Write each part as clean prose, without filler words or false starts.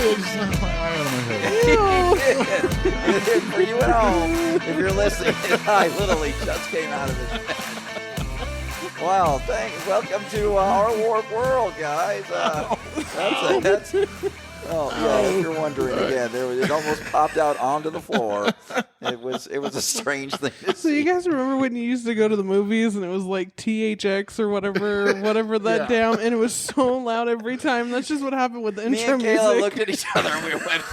For you at home, if you're listening, I literally just came out of this. Wow, welcome to our warp world, guys. If you're wondering again, it almost popped out onto the floor. It was a strange thing to see. So you guys remember when you used to go to the movies and it was like THX or whatever that damn, and it was so loud every time. That's just what happened with the intro music. Me and Kayla looked at each other and we went.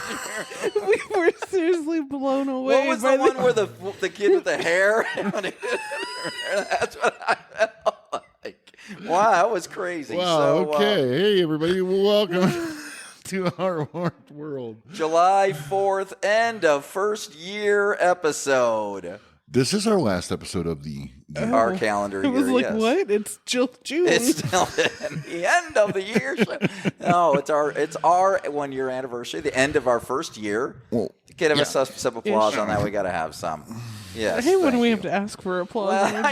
We were seriously blown away. What was the one where the kid with the hair? That's what I felt like. Wow, that was crazy. Wow. So, okay. Hey, everybody. Welcome to our warped world. July 4th, end of first year episode. This is our last episode of our calendar year. It was like, yes. What? It's June. It's still the end of the year. No, it's our 1 year anniversary, the end of our first year. Well, Give us some applause on that. We got to have some. Yes, I hate when we have to ask for applause. Well,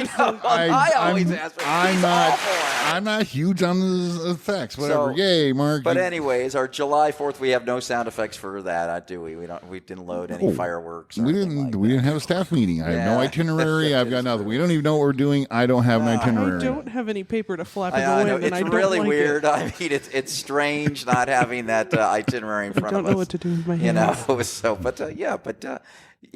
I always ask for applause. I'm not huge on the effects. Whatever. Yay, Mark. But anyways, our July 4th, we have no sound effects for that, do we? We didn't load any fireworks. We didn't have a staff meeting. I have no itinerary. I've got nothing. We don't even know what we're doing. I don't have an itinerary. I don't have any paper to flap in the I know, wind, and I it's don't really like weird. It. I mean, it's strange not having that itinerary in front of us. I don't know what to do with my hands. You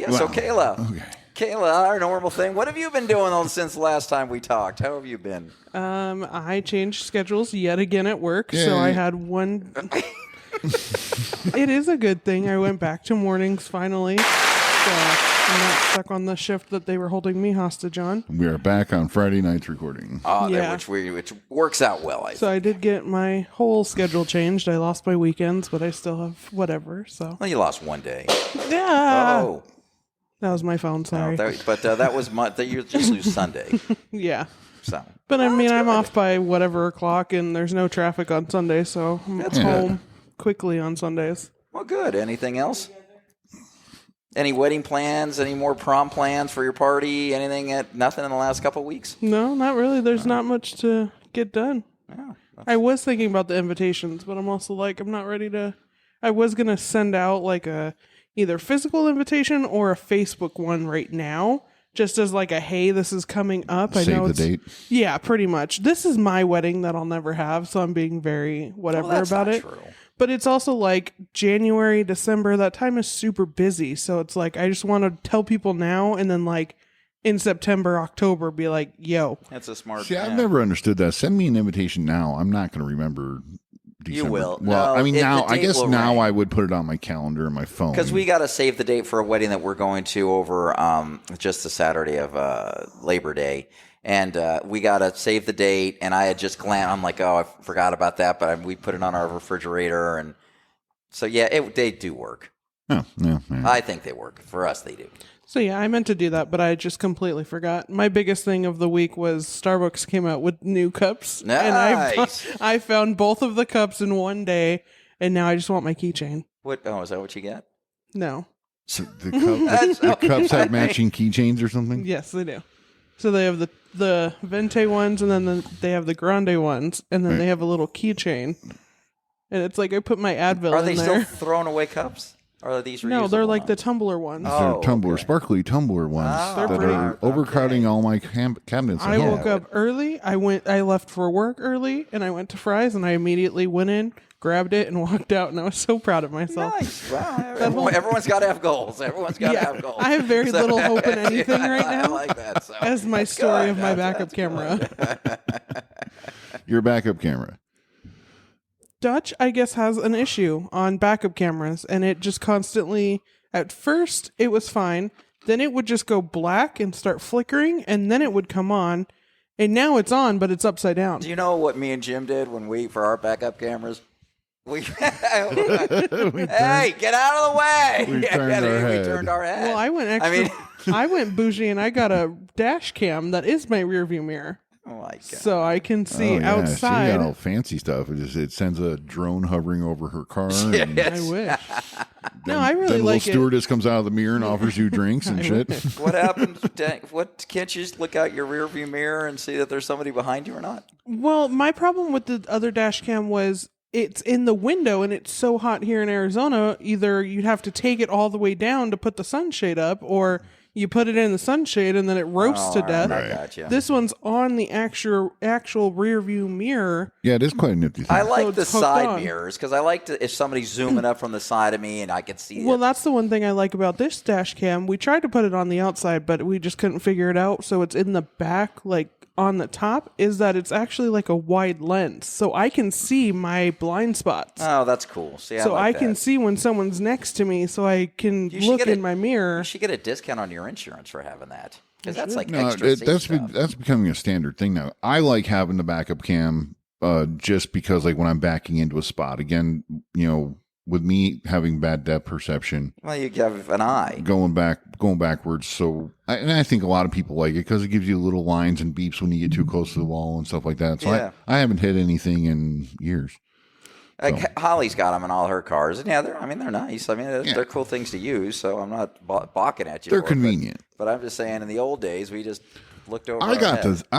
know, so Kayla. Okay. Kayla, our normal thing. What have you been doing since the last time we talked? How have you been? I changed schedules yet again at work, so I had one. It is a good thing. I went back to mornings finally, so I'm not stuck on the shift that they were holding me hostage on. We are back on Friday nights recording. Which works out well, I think. So I did get my whole schedule changed. I lost my weekends, but I still have whatever. So Well, you lost one day. yeah. Oh. That was my phone, sorry. That was you just lose Sunday. Yeah. So. But I mean, I'm off by whatever o'clock, and there's no traffic on Sunday, so I'm home quickly on Sundays. Well, good. Anything else? Any wedding plans? Any more prom plans for your party? Anything? Nothing in the last couple of weeks? No, not really. There's not much to get done. Yeah, I was thinking about the invitations, but I'm also like, I'm not ready to. I was going to send out like a either physical invitation or a Facebook one right now, just as like a, hey, this is coming up. I know the date. Yeah, pretty much. This is my wedding that I'll never have, so I'm being very whatever about it. True. But it's also like January, December, that time is super busy. So it's like, I just want to tell people now, and then like in September, October, be like, yo. That's a smart. See, I've never understood that. Send me an invitation now. I'm not going to remember December. You will. Well, no, I mean, I guess now ring. I would put it on my calendar and my phone. Because we got to save the date for a wedding that we're going to over just the Saturday of Labor Day. And we got to save the date. And I had just glanced. I'm like, oh, I forgot about that. But we put it on our refrigerator. And so, yeah, they do work. Oh, yeah. I think they work. For us, they do. So, yeah, I meant to do that, but I just completely forgot. My biggest thing of the week was Starbucks came out with new cups. Nice. And I found both of the cups in one day, and now I just want my keychain. What? Oh, is that what you get? No. So the cups have matching keychains or something? Yes, they do. So they have the Venti ones, and then they have the Grande ones, and then they have a little keychain. And it's like I put my Advil in there. Are they still throwing away cups? Or are these reusable? No, they're like the ones? tumbler ones. They're tumbler, sparkly tumbler ones that are overcrowding all my cabinets. I woke up early. I left for work early, and I went to Fry's, and I immediately went in, grabbed it, and walked out. And I was so proud of myself. Nice. Wow. Everyone's got to have goals. Everyone's got to have goals. I have very little hope in anything right now. I like that. So. As my story of my backup camera. Your backup camera. Dutch, I guess, has an issue on backup cameras, and it just constantly, at first, it was fine. Then it would just go black and start flickering, and then it would come on, and now it's on, but it's upside down. Do you know what me and Jim did for our backup cameras? Hey, get out of the way! We turned our head. Well, I went bougie, and I got a dash cam that is my rear view mirror. Oh my God. So I can see outside. She got all fancy stuff. It sends a drone hovering over her car. Yes. And I wish. No, I really then like little stewardess comes out of the mirror and offers you drinks and shit. What happens? What can't you just look out your rearview mirror and see that there's somebody behind you or not? Well, my problem with the other dash cam was it's in the window and it's so hot here in Arizona, either you'd have to take it all the way down to put the sunshade up, or you put it in the sunshade and then it roasts to death. I gotcha. This one's on the actual rear view mirror. Yeah, it is quite a nifty thing. I like So the it's hooked side on. mirrors because I like to if somebody's zooming up from the side of me and I can see Well, it. that's the one thing I like about this dash cam. We tried to put it on the outside, but we just couldn't figure it out. So it's in the back, like on the top, is that it's actually like a wide lens. So I can see my blind spots. Oh, that's cool. See, So like I can that. see when someone's next to me, so I can You should look get in a- my mirror. You should get a discount on your insurance for having that because that's like No, extra safe stuff. that's becoming a standard thing now. I like having the backup cam just because, like, when I'm backing into a spot, again, with me having bad depth perception, Well, you have an eye. going backwards. So, I think a lot of people like it because it gives you little lines and beeps when you get too close to the wall and stuff like that. So Yeah. I haven't hit anything in years. Like Holly's got them in all her cars, and they're nice. I mean, they're cool things to use. So I'm not balking at you. They're for it, convenient. but I'm just saying, in the old days, we just looked over. I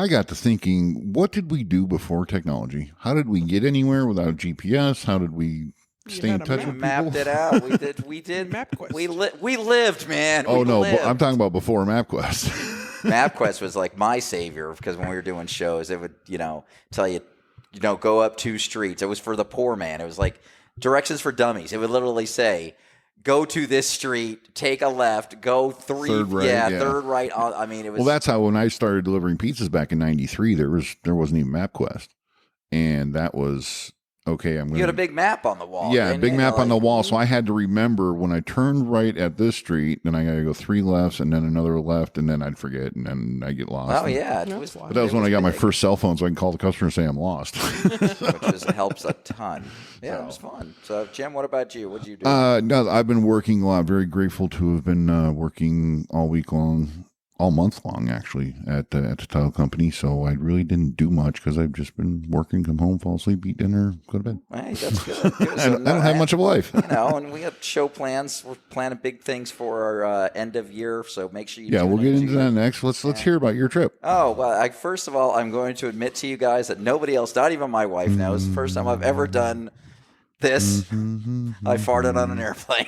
got to thinking, what did we do before technology? How did we get anywhere without GPS? How did we stay in had a touch map. with mapped people? it out. We did. MapQuest. We lived, man. Oh we no, lived. I'm talking about before MapQuest. MapQuest was like my savior because when we were doing shows, it would tell you, go up 2 streets. It was for the poor man. It was like directions for dummies. It would literally say, go to this street, take a left, go 3, Third right, yeah. third right. I mean, it was. Well, that's how when I started delivering pizzas back in '93, there wasn't even MapQuest, and that was okay. I'm you going had a big map on the wall. yeah, didn't big you? map on the Like, wall. So I had to remember when I turned right at this street, then I got to go 3 lefts and then another left, and then I'd forget, and then I get lost. Oh yeah, it That's was. wild. But that was it when I got my big, first cell phone, so I can call the customer and say I'm lost. which helps a ton. Yeah, it was fun. So Jim, what about you? What'd you do? No, I've been working a lot. Very grateful to have been working all week long, all month long, actually, at the tile company. So I really didn't do much because I've just been working, come home, fall asleep, eat dinner, go to bed. Hey, that's good. I don't have much of a life. And we have show plans. We're planning big things for our end of year, so make sure you. Yeah, tune we'll get in into to- that next. Let's hear about your trip. Oh well, first of all, I'm going to admit to you guys that nobody else, not even my wife, knows. The first time I've ever done this, I farted on an airplane.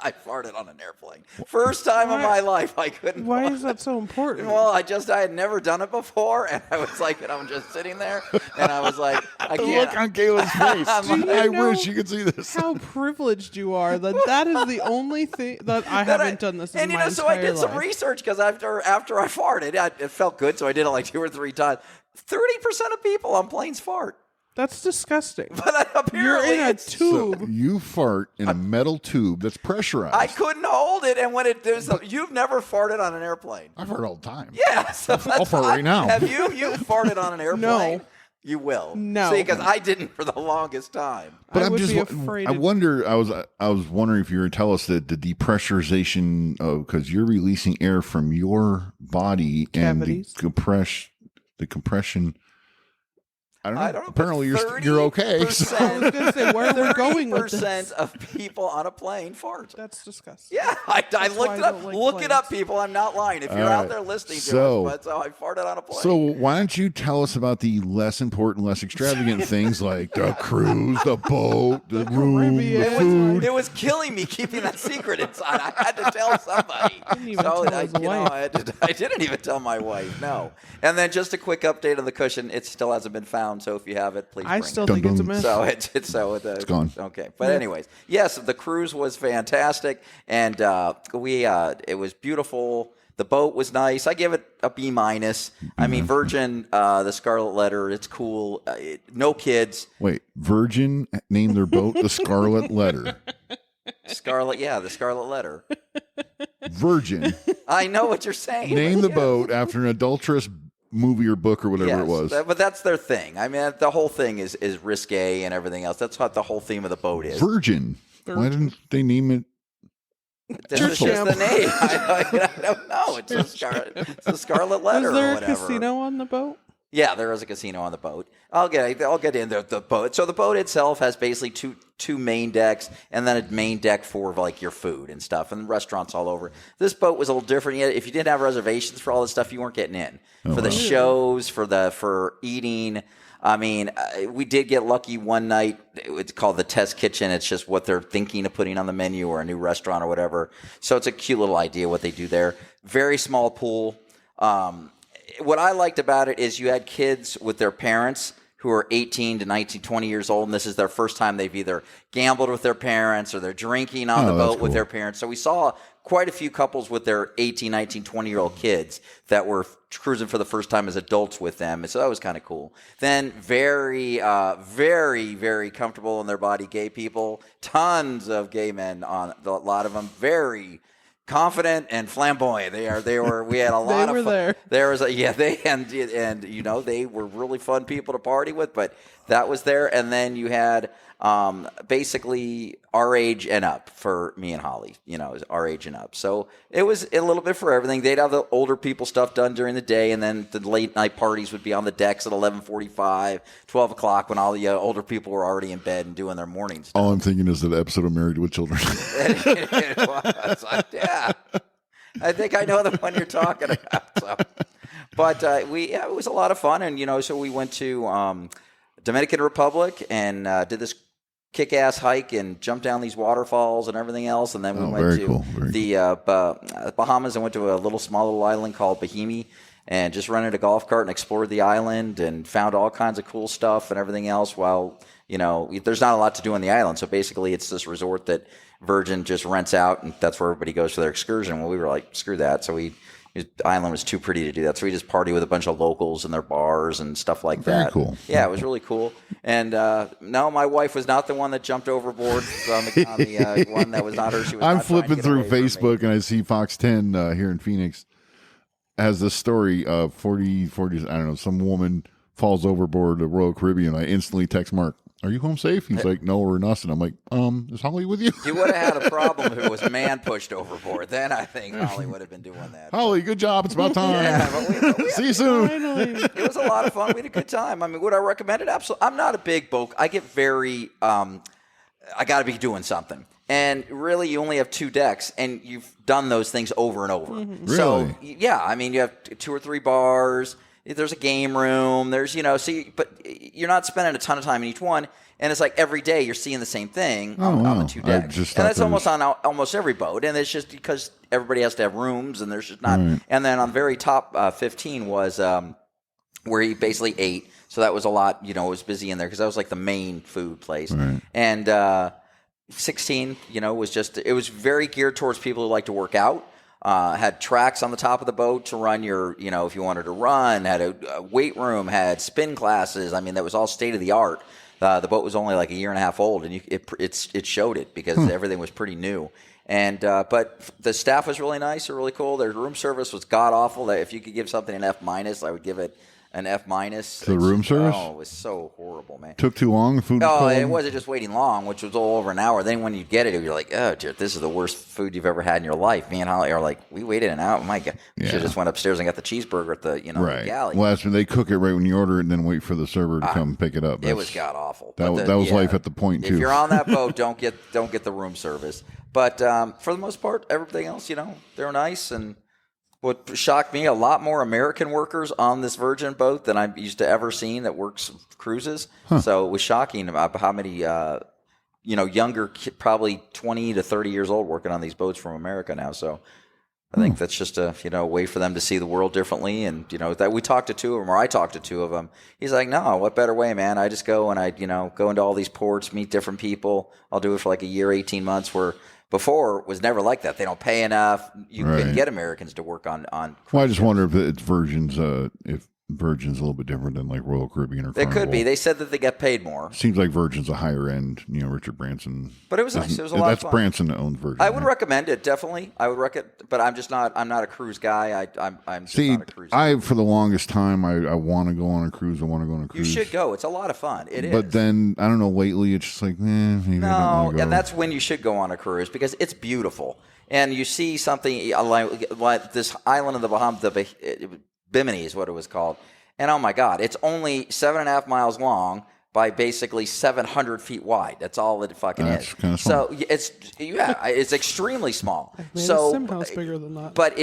I farted on an airplane. First time in my life I couldn't. Why is that so important? Well, I had never done it before, and I was like, and I'm just sitting there, and I was like, I The can't. look on Kayla's face. Do you I know wish you could see this. How privileged you are that is the only thing that I haven't done this in and my so I entire did some life. research because after I farted, it felt good, so I did it like 2 or 3 times. 30% of people on planes fart, That's disgusting. but apparently You're in a it's- tube. So you fart in a metal tube that's pressurized. I couldn't hold it, and when you've never farted on an airplane. I fart all the time. Yeah, so I'll fart right now. Have you farted on an airplane? No. You will. No. See, because I didn't for the longest time. But I I'm would just be afraid. I wonder. I was wondering if you were to tell us that the depressurization of because you're releasing air from your body Cavities. and the compression. I don't know. I don't know. Apparently, you're okay. I was going to say, where are we going with this? 30% of people on a plane fart. That's disgusting. Yeah, I That's looked why it I up. don't like Look it up, planes. people. I'm not lying. If you're All out right. there listening to So- us, that's how I farted on a plane. So why don't you tell us about the less important, less extravagant things like the cruise, the boat, the room, Caribbean. the food? It was killing me keeping that secret inside. I had to tell somebody. Didn't even tell his wife. I didn't even tell my wife. No. And then just a quick update on the cushion. It still hasn't been found. So if you have it, please. I bring still it. think it's a Dun-dun. myth. So it's gone. Okay, but anyways, yes, the cruise was fantastic, and it was beautiful. The boat was nice. I give it a B minus. I mean, Virgin, the Scarlet Letter, it's cool. No kids. Wait, Virgin named their boat the Scarlet Letter. The Scarlet Letter. Virgin I know what you're saying. named the Yeah. boat after an adulterous movie or book or whatever Yes, it was. but that's their thing. I mean, the whole thing is risque and everything else. That's what the whole theme of the boat is. Virgin. Why didn't they name it? That's just Churchill. the name. I don't know. It's a Scarlet Letter Was there or a whatever. casino on the boat? Yeah, there is a casino on the boat. I'll get into the boat. So the boat itself has basically two main decks, and then a main deck for like your food and stuff, and restaurants all over. This boat was a little different. If you didn't have reservations for all this stuff, you weren't getting in for the shows, for eating. I mean, we did get lucky one night. It's called the Test Kitchen. It's just what they're thinking of putting on the menu or a new restaurant or whatever. So it's a cute little idea what they do there. Very small pool. What I liked about it is you had kids with their parents who are 18 to 19, 20 years old, and this is their first time they've either gambled with their parents or they're drinking on the boat with their parents. So we saw quite a few couples with their 18, 19, 20-year-old kids that were cruising for the first time as adults with them. And so that was kind of cool. Then very, very comfortable in their body gay people. Tons of gay men on a lot of them. Very confident and flamboyant. They were. We had a lot of fun. There. There was and you know, they were really fun people to party with. But that was there, and then you had basically our age and up for me and Holly. You know, it was our age and up. So it was a little bit for everything. They'd have the older people stuff done during the day, and then the late night parties would be on the decks at 11:45, 12 o'clock when all the older people were already in bed and doing their morning stuff. All I'm thinking is that episode of Married with Children. It was. Yeah. I think I know the one you're talking about. So. But it was a lot of fun. And, you know, so we went to Dominican Republic and did this kick-ass hike and jumped down these waterfalls and everything else. And then we went to the Bahamas and went to a small little island called Bahimi and just rented a golf cart and explored the island and found all kinds of cool stuff and everything else while, you know, there's not a lot to do on the island. So basically it's this resort that Virgin just rents out, and that's where everybody goes for their excursion. Well, we were like, screw that. So the island was too pretty to do that. So we just party with a bunch of locals in their bars and stuff like that. Very cool. Yeah, it was really cool. And no, my wife was not the one that jumped overboard on the one that was not her. She was I'm not trying to flipping get through away from me. Facebook and I see Fox 10 here in Phoenix has this story of 40, I don't know, some woman falls overboard the Royal Caribbean. I instantly text Mark, "Are you home safe?" He's like, "No, we're not." And I'm like, "Is Holly with you?" You would have had a problem if it was a man pushed overboard. Then I think Holly would have been doing that. Holly, good job. It's about time. Yeah, but we See you soon. Finally. It was a lot of fun. We had a good time. I mean, would I recommend it? Absolutely. I'm not a big boat. I get very, I got to be doing something. And really, you only have 2 decks, and you've done those things over and over. Really? So, yeah, I mean, you have 2 or 3 bars. There's a game room. There's, you know, but you're not spending a ton of time in each one. And it's like every day you're seeing the same thing on the 2 decks. And that's almost on almost every boat. And it's just because everybody has to have rooms, and there's just not. Right. And then on the very top 15 was where he basically ate. So that was a lot, you know, it was busy in there because that was like the main food place. Right. And 16, you know, it was very geared towards people who like to work out. Had tracks on the top of the boat to run your, you know, if you wanted to run, had a weight room, had spin classes. I mean, that was all state of the art. The boat was only like a year and a half old, and it showed it because everything was pretty new. And but the staff was really nice and really cool. Their room service was god awful. If you could give something an F-, I would give it an F-. The room service? Oh, it was so horrible, man. Took too long? Food was cold? It wasn't just waiting long, which was all over an hour. Then when you get it, you're like, oh, dear, this is the worst food you've ever had in your life. Me and Holly are like, we waited an hour. My God. We should have just went upstairs and got the cheeseburger at the, you know, the galley. Well, that's when they cook it right when you order it and then wait for the server to come pick it up. It was god awful. That was life at the point, too. If you're on that boat, don't get the room service. But for the most part, everything else, you know, they're nice. And what shocked me, a lot more American workers on this Virgin boat than I'm used to ever seeing that works cruises. So it was shocking about how many, you know, younger, probably 20 to 30 years old working on these boats from America now. So I think that's just a, you know, way for them to see the world differently. And, you know, that we talked to 2 of them, or I talked to 2 of them. He's like, no, what better way, man? I just go and I, you know, go into all these ports, meet different people. I'll do it for like a year, 18 months, where before it was never like that. They don't pay enough. You couldn't get Americans to work on well, I just wonder if it's Virgin's, if Virgin's a little bit different than like Royal Caribbean or They Carnival. could be. They said that they get paid more. Seems like Virgin's a higher end, you know, Richard Branson. But it was nice. It was a lot of fun. That's Branson that owns Virgin. I would recommend it, definitely. I would recommend, but I'm not a cruise guy. I'm just not a cruise guy. For the longest time, I want to go on a cruise. I want to go on a cruise. You should go. It's a lot of fun. It is. But then, I don't know, lately it's just like, maybe I don't want to go. And that's when you should go on a cruise because it's beautiful. And you see something like this island of the Bahamas, Bimini is what it was called. And oh my God, it's only 7.5 miles long, by basically 700 feet wide. That's all it fucking That's is. kinda small. So it's extremely small. I've made a So sim house bigger than that. but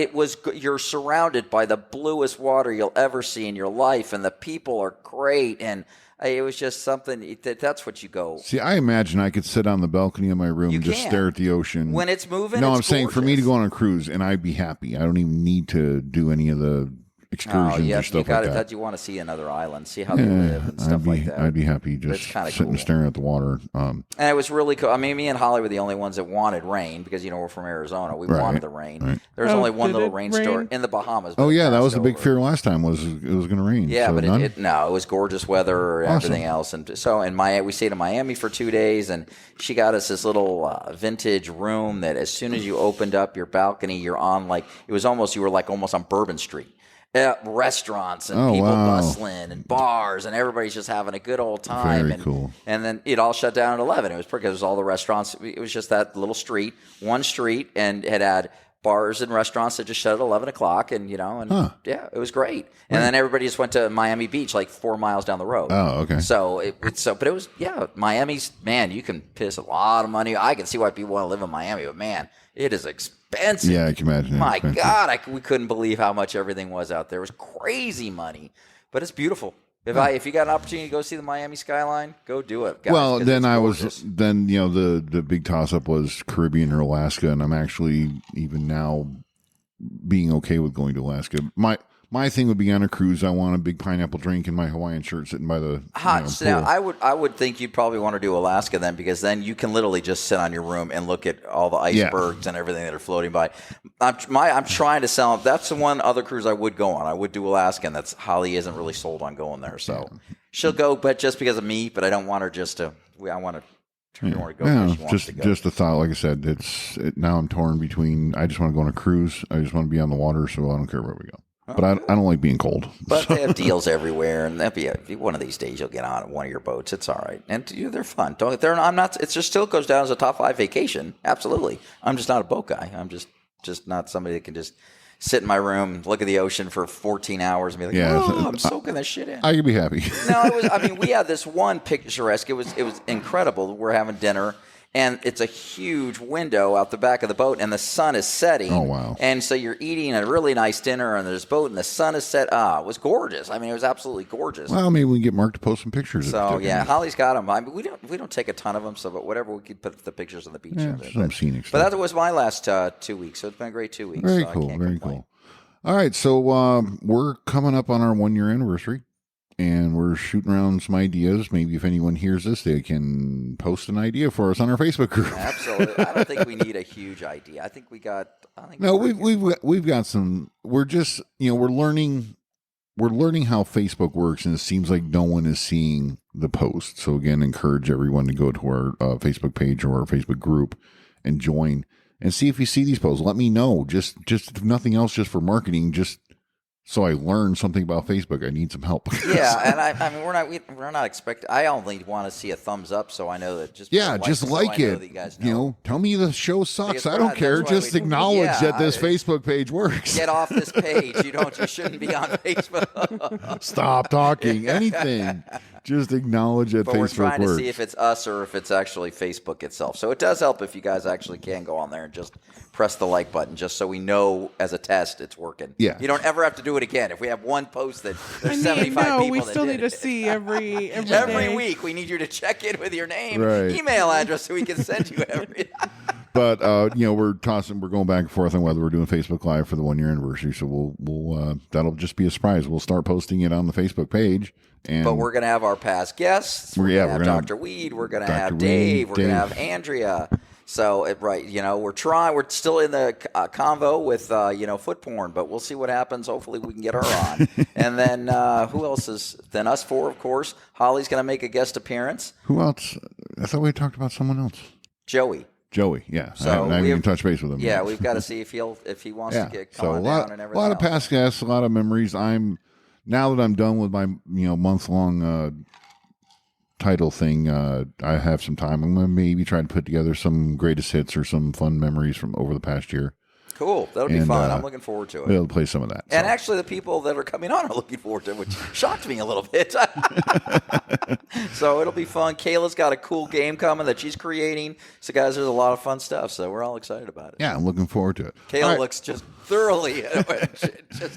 you're surrounded by the bluest water you'll ever see in your life, and the people are great, and it was just something that's what you go. See, I imagine I could sit on the balcony of my room You and just can. stare at the ocean. When it's moving, No, it's I'm saying for me to gorgeous. go on a cruise and I'd be happy. I don't even need to do any of the excursions or you stuff got like that. You want to see another island, see how they live and stuff like that. I'd be happy just kinda sitting cool. staring at the water. And it was really cool. I mean, me and Holly were the only ones that wanted rain because, we're from Arizona. We wanted the rain. right. There's only one did little it rain rain? store in the Bahamas. but Oh it yeah, that passed was the big over. fear last time was it was going to rain. Yeah, so but none? it was gorgeous weather and everything else. And so in Miami, we stayed in Miami for 2 days, and she got us this little vintage room that as soon as you opened up your balcony, you're on you were almost on Bourbon Street. Restaurants and people bustling and bars, and everybody's just having a good old time. Very cool. And then it all shut down at 11. It was because all the restaurants. It was just that little one street, and it had bars and restaurants that just shut at 11 o'clock. And yeah, it was great. And then everybody just went to Miami Beach, 4 miles down the road. Oh, okay. But it was Miami's, man. You can piss a lot of money. I can see why people want to live in Miami, but man, it is expensive. Yeah, I can imagine. My God, we couldn't believe how much everything was out there. It was crazy money, but it's beautiful. If you got an opportunity to go see the Miami skyline, go do it. Guys, well, then gorgeous. the big toss up was Caribbean or Alaska, and I'm actually even now being okay with going to Alaska. My thing would be on a cruise. I want a big pineapple drink and my Hawaiian shirt sitting by the So now I would think you'd probably want to do Alaska then, because then you can literally just sit on your room and look at all the icebergs and everything that are floating by. I'm trying to sell. That's the one other cruise I would go on. I would do Alaska, and that's Holly isn't really sold on going there, so she'll go, but just because of me. But I don't want her just to. I want to. Turn her to go. Yeah, She wants to go. just a thought. Like I said, now I'm torn between. I just want to go on a cruise. I just want to be on the water, so I don't care where we go. But I don't like being cold. But they have deals everywhere, and that'd be one of these days you'll get on one of your boats. It's all right, and they're fun. I'm not. It just still goes down as a top 5 vacation. Absolutely. I'm just not a boat guy. I'm just not somebody that can just sit in my room, look at the ocean for 14 hours, and be like, I'm soaking this shit in. I could be happy. No, it was. I mean, we had this one picturesque. It was incredible. We're having dinner. And it's a huge window out the back of the boat, and the sun is setting. Oh, wow. And so you're eating a really nice dinner on this boat, and the sun is set. It was gorgeous. I mean, it was absolutely gorgeous. Well, maybe we can get Mark to post some pictures. So, yeah, Holly's got them. I mean, we don't take a ton of them, but whatever, we could put the pictures on the beach. Yeah, of it. some scenic stuff. But that was my last 2 weeks, so it's been a great 2 weeks. Very so cool. I can't Very complain. cool. All right, so we're coming up on our 1-year anniversary, and we're shooting around some ideas. Maybe if anyone hears this, they can post an idea for us on our Facebook group. Absolutely. I don't think we need a huge idea. I think we got. No, we've got some. We're just we're learning how Facebook works, and it seems like no one is seeing the post. So again, encourage everyone to go to our Facebook page or our Facebook group and join and see if you see these posts. Let me know. Just if nothing else, just for marketing, just. So I learned something about Facebook. I need some help. Yeah, and I mean, we're not expecting. I only want to see a thumbs up, so I know that just just like so I know it. that you guys know. Tell me the show sucks. Because I don't care. that's why Just we- acknowledge yeah, that this Facebook page works. Get off this page. You shouldn't be on Facebook. Stop talking. Anything. Just acknowledge that But we're Facebook trying works. to see if it's us or if it's actually Facebook itself. So it does help if you guys actually can go on there and just press the like button, just so we know as a test it's working. Yeah. You don't ever have to do it again. If we have one post that there's 75 no, people we that still did need to it. see every Every day. week, we need you to check in with your name, Right. email address, so we can send you every. But we're going back and forth on whether we're doing Facebook Live for the 1-year anniversary. So we'll that'll just be a surprise. We'll start posting it on the Facebook page. But we're going to have our past guests. We're going to have Dr. Weed. We're going to have Dave. We're going to have Andrea. So, we're still in the convo with, foot porn, but we'll see what happens. Hopefully we can get her on. And then who else is, then us four, of course. Holly's going to make a guest appearance. Who else? I thought we talked about someone else. Joey, yeah. So I haven't even touched base with him. Yeah, we've got to see if he wants to come on down and everything. A lot of past guests, a lot of memories. Now that I'm done with my month-long title thing, I have some time. I'm going to maybe try to put together some greatest hits or some fun memories from over the past year. Cool. That'll be fun. I'm looking forward to it. We'll play some of that. And actually, the people that are coming on are looking forward to it, which shocked me a little bit. So it'll be fun. Kayla's got a cool game coming that she's creating. So, guys, there's a lot of fun stuff. So we're all excited about it. Yeah, I'm looking forward to it. Kayla looks just thoroughly.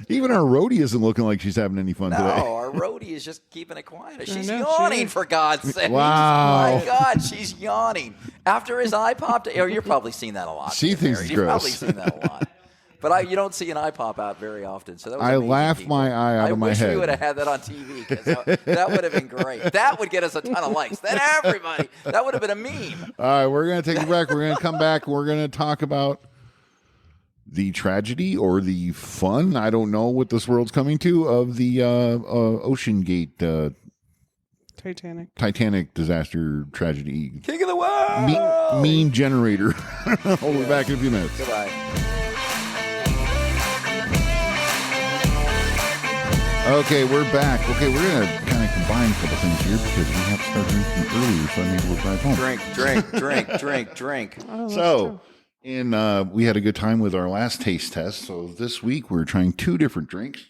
Even our roadie isn't looking like she's having any fun today. No, our roadie is just keeping it quiet. She's yawning, for God's sake. Wow. My God, she's yawning. After his eye popped, you've probably seen that a lot. She thinks it's You've gross. probably seen that a lot. But you don't see an eye pop out very often. So that was I amazing, laughed people. my eye out of my I wish we head. would have had that on TV because that would have been great. That would get us a ton of likes. Then everybody, that would have been a meme. All right, we're going to take a break. We're going to come back. We're going to talk about the tragedy or the fun, I don't know what this world's coming to, of the Ocean Gate Titanic disaster tragedy. King of the world. Mean generator. We'll be back in a few minutes. Goodbye. Okay, we're back. Okay, we're going to kind of combine a couple things here because we have to start drinking earlier, so I'm able to drive home. Drink. Oh, that's So, true. we had a good time with our last taste test. So this week we're trying 2 different drinks.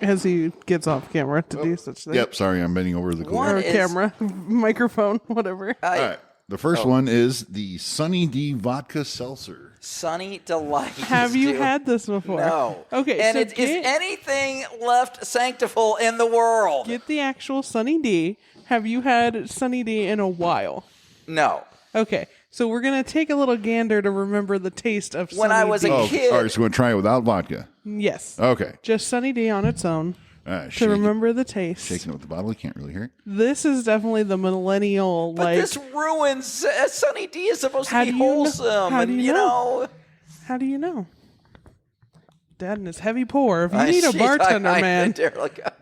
As he gets off camera to do such things. Yep, sorry, I'm bending over the cooler. Or One is- camera, microphone, whatever. All right, the first one is the Sunny D Vodka Seltzer. Sunny Delight. Have you had this before? No. Okay, And so is anything left sanctiful in the world? get the actual Sunny D. Have you had Sunny D in a while? No. Okay, so we're going to take a little gander to remember the taste of When Sunny I was D. a kid. All right, so we're going to try it without vodka. Yes. Okay. Just Sunny D on its own to Shake it. remember the taste. Shaking it with the bottle, you can't really hear it. This is definitely the millennial, But like, this ruins. Sunny D is supposed How to be do you know- wholesome. how do and, you you know? know. how do you know? Dad and his heavy pour. If you I- need a shit, bartender, I- man,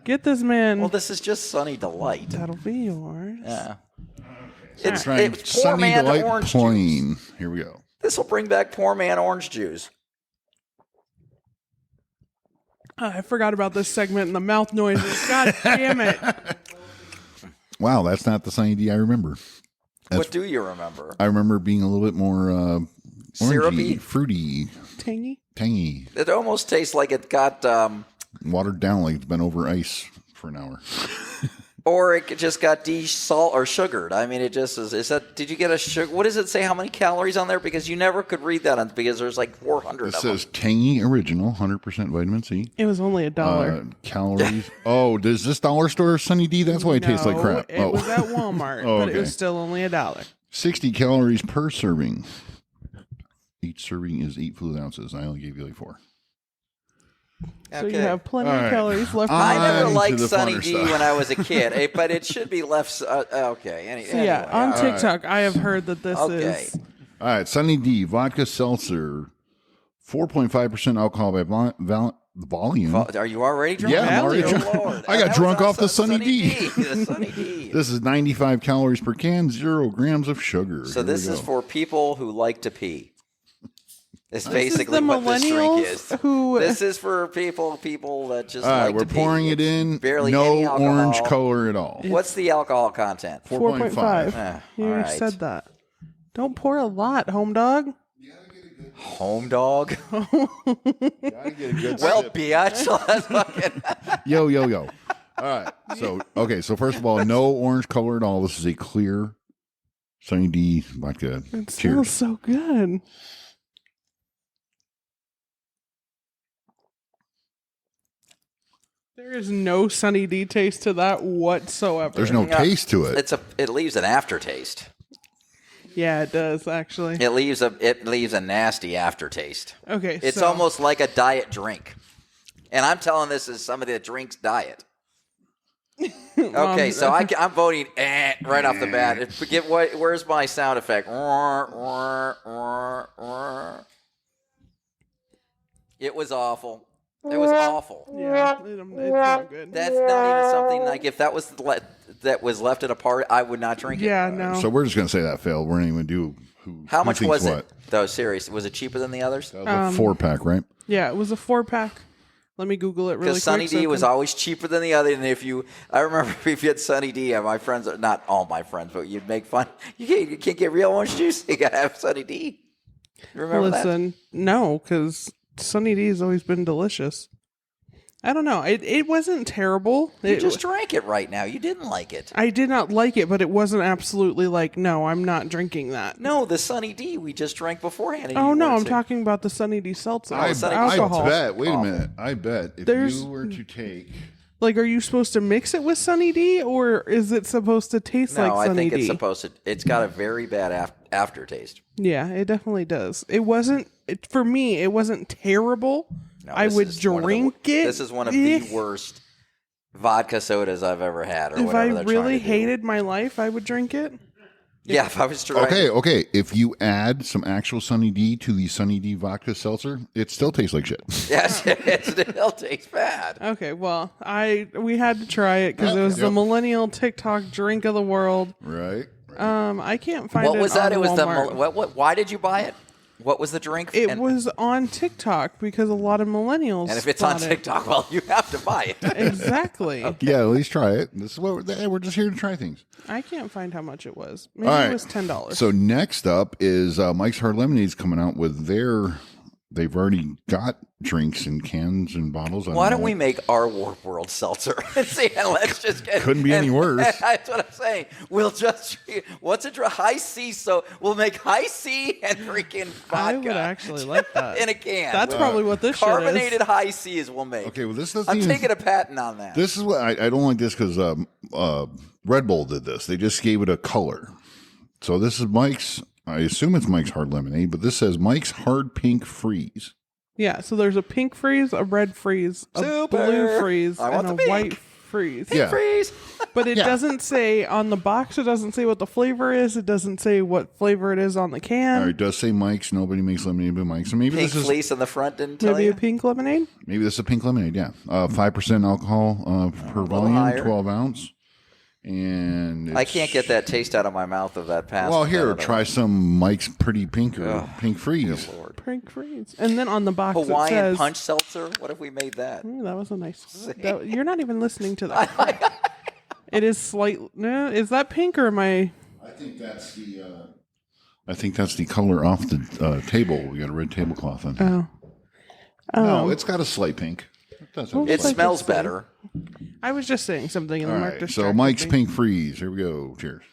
Get this man. Well, this is just Sunny Delight. That'll be yours. Yeah. We're It's trying poor Sunny man Delight orange Plain. juice. Here we go. This will bring back poor man orange juice. I forgot about this segment and the mouth noises. God damn it. Wow, that's not the Sunny D I remember. What do you remember? I remember being a little bit more Syrupy? orangey, fruity, Tangy? tangy, It almost tastes like it got, watered down like it's been over ice for an hour. or it just got de-salt or sugared. I mean, it just is. Is that? Did you get a sugar? What does it say? How many calories on there? Because you never could read that on because there's like 400 It of says them. tangy original, 100% vitamin C. It was only $1. Calories. Oh, does this dollar store Sunny D? That's why it tastes like crap. It was at Walmart, Oh, but it okay. was still only $1. 60 calories per serving. Each serving is 8 fluid ounces. I only gave you like 4. So you have plenty All of right. calories left. I never On to liked the Sunny funner D stuff. when I was a kid, but it should be left. Okay. So yeah, anyway, on all right. TikTok, I have heard that this Okay. is All right, Sunny D vodka seltzer, 4.5% alcohol by volume. Are you already drunk? Yeah, I'm already Oh, drunk. Lord. I got That drunk was off the Sunny D. The Sunny D. This is 95 calories per can, 0 grams of sugar. So Here this we is go. for people who like to pee. It's the basically what this drink millennials is. who- This is for people that just All right, like we're to pee. pouring it It's in. Barely no any alcohol. orange color at all. What's the alcohol content? 4.5. You all already right. said that. Don't pour a lot, home dog. Home dog. Gotta get a good Well, sip. biatch. Let's fucking. Yo. All right. So first of all, no orange color at all. This is a clear Sunny D vodka. It Cheers. smells so good. There is no Sunny D taste to that whatsoever. There's no taste to it. It leaves an aftertaste. Yeah, it does actually. It leaves a nasty aftertaste. Okay, It's so almost like a diet drink. And I'm telling this as somebody that drinks diet. Okay, so I'm voting right off the bat. Where's my sound effect? It was awful. It was awful. yeah, it's not good. That's not even something like if that was left at a party, I would not drink it. Yeah, no. So we're just gonna say that failed. We're not even do who. How who much thinks was what. it? Though, serious. Was it cheaper than the others? That was a 4-pack, right? Yeah, it was a 4-pack. Let me Google it really quick. Because Sunny D was always cheaper than the other. And I remember if you had Sunny D, my friends, not all my friends, but you'd make fun. You can't get real orange juice. You got to have Sunny D. Remember that? Listen, no, because Sunny D has always been delicious. I don't know. It wasn't terrible. You just drank it right now. You didn't like it. I did not like it, but it wasn't absolutely like, no, I'm not drinking that. No, the Sunny D we just drank beforehand. And Oh, you no, weren't I'm talking about the Sunny D seltzer. I alcohol. bet. Wait a minute. I bet if There's- you were to take. Like, are you supposed to mix it with Sunny D, or is it supposed to taste No, like I Sunny think D? it's supposed to. It's got a very bad aftertaste. Yeah, it definitely does. It wasn't, for me, it wasn't terrible. No, I this would is one of the drink it. This is one of the worst vodka sodas I've ever had. Or If whatever I they're trying really to do. hated my life, I would drink it. Yeah, if I was trying. Okay. If you add some actual Sunny D to the Sunny D vodka seltzer, it still tastes like shit. Yes, it still tastes bad. Okay, well, we had to try it because it was the millennial TikTok drink of the world. Right. I can't find it. What was that? on It was Walmart. what? Why did you buy it? What was the drink? It was on TikTok because a lot of millennials. And if it's on bought it. TikTok, well, you have to buy it. Exactly. Yeah, at least try it. This is what we're just here to try things. I can't find how much it was. Maybe All it right. was $10. So next up is Mike's Hard Lemonade's coming out with their. They've already got drinks in cans and bottles. Why don't we make our Warp World seltzer? See, and let's just get. Couldn't be any worse. That's what I'm saying. We'll just what's a high C? So we'll make high C and freaking vodka. I would actually like that. in a can. That's probably what this shit Carbonated is. high C is we'll make. Okay, well this doesn't. I'm even, taking a patent on that. This is what I don't like this because Red Bull did this. They just gave it a color. So this is Mike's. I assume it's Mike's Hard Lemonade, but this says Mike's Hard Pink Freeze. Yeah, so there's a pink freeze, a red freeze, a Super. blue freeze, I want and a the pink. white freeze. Yeah. Freeze. But it Yeah. doesn't say on the box, it doesn't say what the flavor is, it doesn't say what flavor it is on the can. All right, it does say Mike's. Nobody makes lemonade but Mike's. So maybe Pink this is fleece on the front didn't tell Maybe you. a pink lemonade? maybe this is a pink lemonade. Yeah, 5% alcohol per volume, higher. 12 ounce, and I it's- can't get that taste out of my mouth of that past. Well, here, try some Mike's Pretty Pink or Pink Freeze. Lord. Pink freeze. And then on the box it Hawaiian says... punch seltzer. What if we made that? Ooh, that was a nice... you're not even listening to that. It is slightly... No, is that pink or am I... I think that's the. I think that's the color off the table. We got a red tablecloth on. Oh. No, it's got a slight pink. It does have a It slight- smells better. I was just saying something and the All mark right, so distracted Mike's me. Pink Freeze. Here we go. Cheers.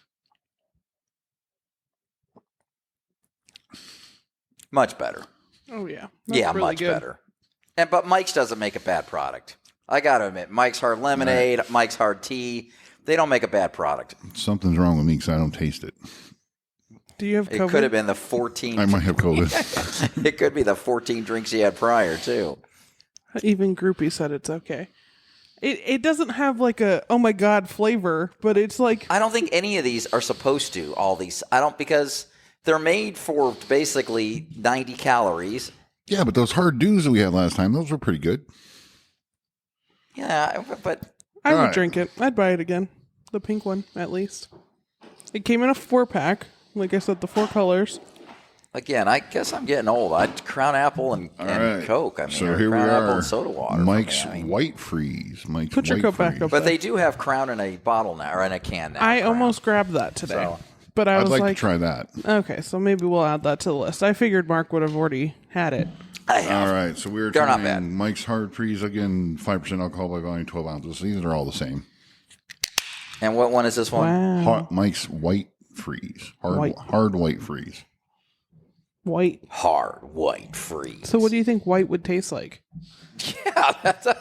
Much better. Oh, yeah. That's Yeah, really much good. better. But Mike's doesn't make a bad product. I got to admit, Mike's Hard Lemonade, Mike's Hard Tea, they don't make a bad product. Something's wrong with me because I don't taste it. Do you have It COVID? could have been the 14. I might have COVID. It could be the 14 drinks he had prior too. Even Groupie said it's okay. It doesn't have like a, oh my God, flavor, but it's like... I don't think any of these are supposed to. All these, I don't, because they're made for basically 90 calories. Yeah, but those hard dews that we had last time, those were pretty good. Yeah, but I would Alright. drink it. I'd buy it again. The pink one, at least. It came in a 4-pack. Like I said, the 4 colors. again, I guess I'm getting old. Crown Apple and right. Coke. I mean, So or here we Crown Apple are. and soda water. for Mike's me. I mean, White Freeze. Mike's Put your White coat back Freeze. up. but they do have Crown in a bottle now, or in a can now. I Crown. almost grabbed that today. So- But I I'd was like like, to try that. okay, so maybe we'll add that to the list. I figured Mark would have already had it. I have. All right, so we were They're not trying bad. Mike's Hard Freeze again, 5% alcohol by volume, 12 ounces. These are all the same. And what one is this one? Wow. Hot Mike's White Freeze, hard white freeze. White. Hard white freeze. So what do you think white would taste like? Yeah, that's a.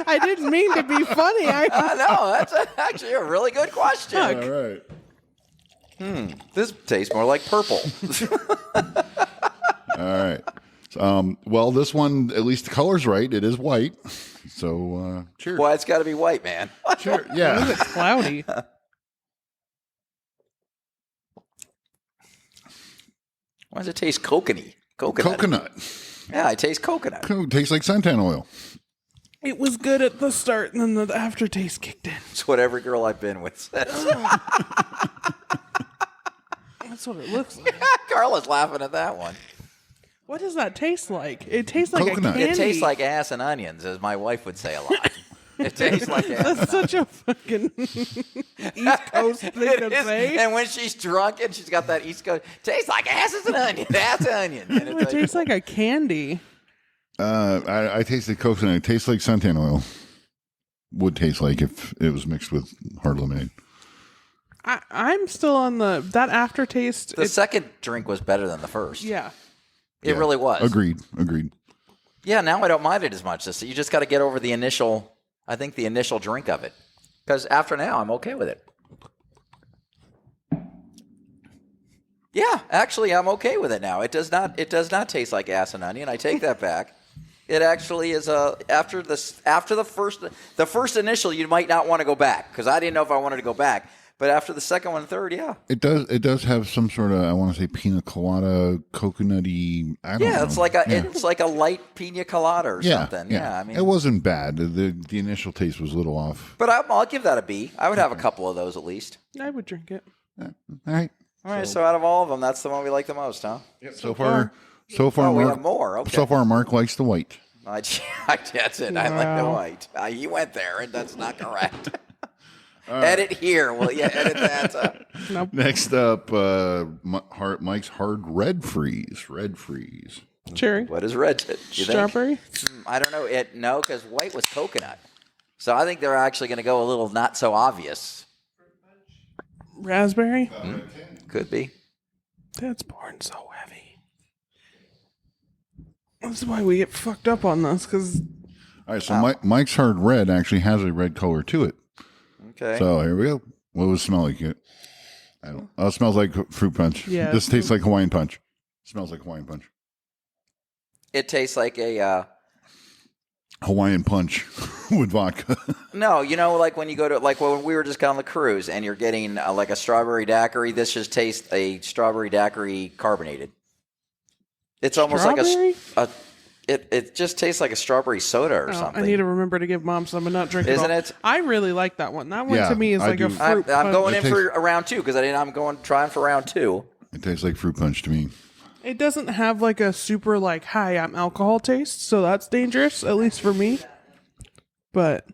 I didn't mean to be funny. I know that's actually a really good question. Fuck. right. This tastes more like purple. All right. Well, this one, at least the color's right. It is white. So, cheers. Well, it's got to be white, man. Cheers. Is Yeah. it cloudy? Why does it taste coconut? Coconut. Yeah, I taste coconut. Tastes like suntan oil. It was good at the start, and then the aftertaste kicked in. It's what every girl I've been with says. That's what it looks like. Carla's laughing at that one. What does that taste like? It tastes like Coconut. a candy. It tastes like ass and onions, as my wife would say a lot. It tastes like That's such a fucking East Coast thing It to is. say. And when she's drunk and she's got that East Coast, tastes like ass as an onion. That's onion. And it's It tastes like a candy. I tasted coconut. It tastes like suntan oil. Would taste like if it was mixed with hard lemonade. I'm still on that aftertaste. the second drink was better than the first. Yeah. It really was. Agreed. Yeah, now I don't mind it as much. So you just got to get over the initial drink of it. Because after now, I'm okay with it. Yeah, actually, I'm okay with it now. It does not taste like ass and onion. I take that back. It actually is after the first initial, you might not want to go back because I didn't know if I wanted to go back. But after the second one and third, yeah. It does have some sort of, I want to say, pina colada, coconutty. I don't know. It's like a light pina colada or something. Yeah, I mean, it wasn't bad. The initial taste was a little off. But I'll give that a B. I would have a couple of those at least. I would drink it. All right. All right, so out of all of them, that's the one we like the most, huh? So far, we Mark, have more. Okay. So far, Mark likes the white. That's it. I like the white. You went there, and that's not correct. Edit here. Well, yeah, edit that. Nope. Next up, Mike's hard red freeze. Cherry. What is red? Strawberry. I don't know. No, because white was coconut. So I think they're actually going to go a little not so obvious. Raspberry. Could be. That's born so heavy. That's why we get fucked up on this, because... All right, so Mike's hard red actually has a red color to it. Okay. So here we go. What would it smell like? I don't. Oh, it smells like fruit punch. Yeah. This tastes like Hawaiian punch. Smells like Hawaiian punch. It tastes like a... Hawaiian punch with vodka. No, like when you go to, like when we were just on the cruise and you're getting like a strawberry daiquiri, this just tastes a strawberry daiquiri carbonated. It's almost Strawberry? like it just tastes like a strawberry soda or something. I need to remember to give Mom some and not drink Isn't it? it? I really like that one. That one Yeah, to me is I like do. a fruit punch. I'm going in It for a round two because trying for round two. It tastes like fruit punch to me. It doesn't have like a super like high alcohol taste, so that's dangerous, at least for me. But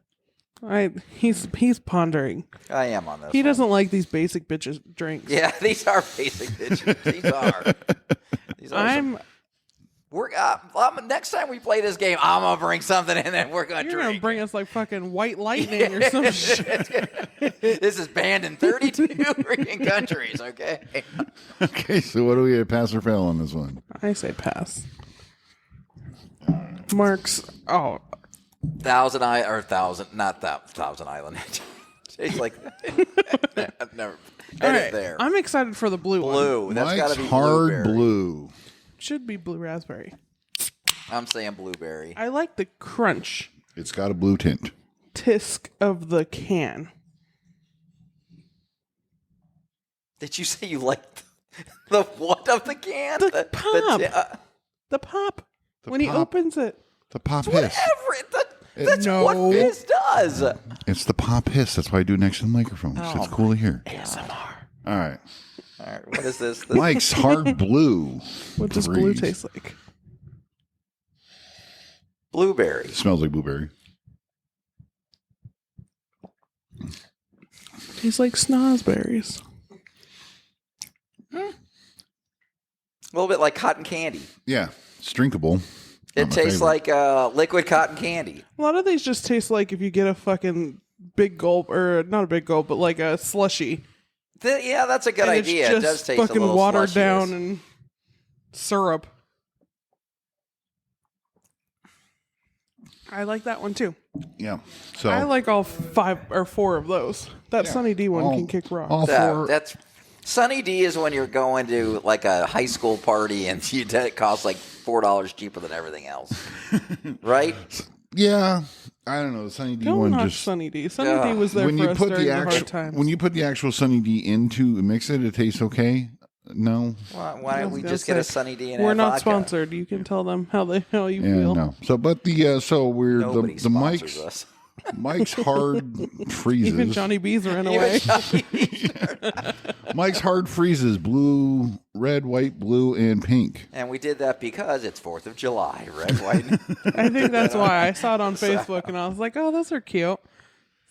he's pondering. I am on this. He doesn't like these basic bitches drinks. Yeah, these are basic bitches. These are. We're next time we play this game, I'm gonna bring something in and we're gonna You're drink. gonna bring us like fucking White Lightning or some shit. This is banned in 32 freaking countries. Okay. Okay, so what do we get? Pass or fail on this one? I say pass. Mark's. Oh, Thousand Island. It's like I've never. all Edit right. there. I'm excited for the blue one. Blue. That's Mike's gotta be hard blueberry. blue. Should be blue raspberry. I'm saying blueberry. I like the crunch It's got a blue tint. tisk of the can. Did you say you liked the what of the can? The pop. The pop. When he pop. opens it. The pop hiss. Whatever. That's No. what this does. It's the pop hiss. That's why I do it next to the microphone. So it's cool to hear. ASMR. All right. All right. What is this? Mike's hard blue. What does blue Freeze. taste like? Blueberry. Smells like blueberry. Tastes like snozberries. A little bit like cotton candy. Yeah, it's drinkable. It tastes like liquid cotton candy. A lot of these just taste like if you get a fucking big gulp, or not a big gulp, but like a slushy. Yeah, that's a good and idea. It's It just does taste a fucking little watered slushy. down and syrup. I like that one too. Yeah. So I like all 5 or 4 of those. That Sunny D one can kick rock. all four. That's Sunny D is when you're going to like a high school party and it costs like $4 cheaper than everything else, right? Yeah. I don't know. The Sunny D Don't one knock just Sunny D. Sunny D was there for us during the hard times. when you put the actual Sunny D into mix it, it tastes okay. No. Why don't we just get a Sunny D and We're add not vodka? sponsored. You can tell them how you Yeah, feel. no. So but the so we're Nobody the Mike's sponsors us. Mike's hard freezes. Even Johnny B's ran Even away. Mike's hard freezes blue, red, white, blue, and pink. And we did that because it's 4th of July, red, white. I think that's why I saw it on Facebook and I was like, oh, those are cute.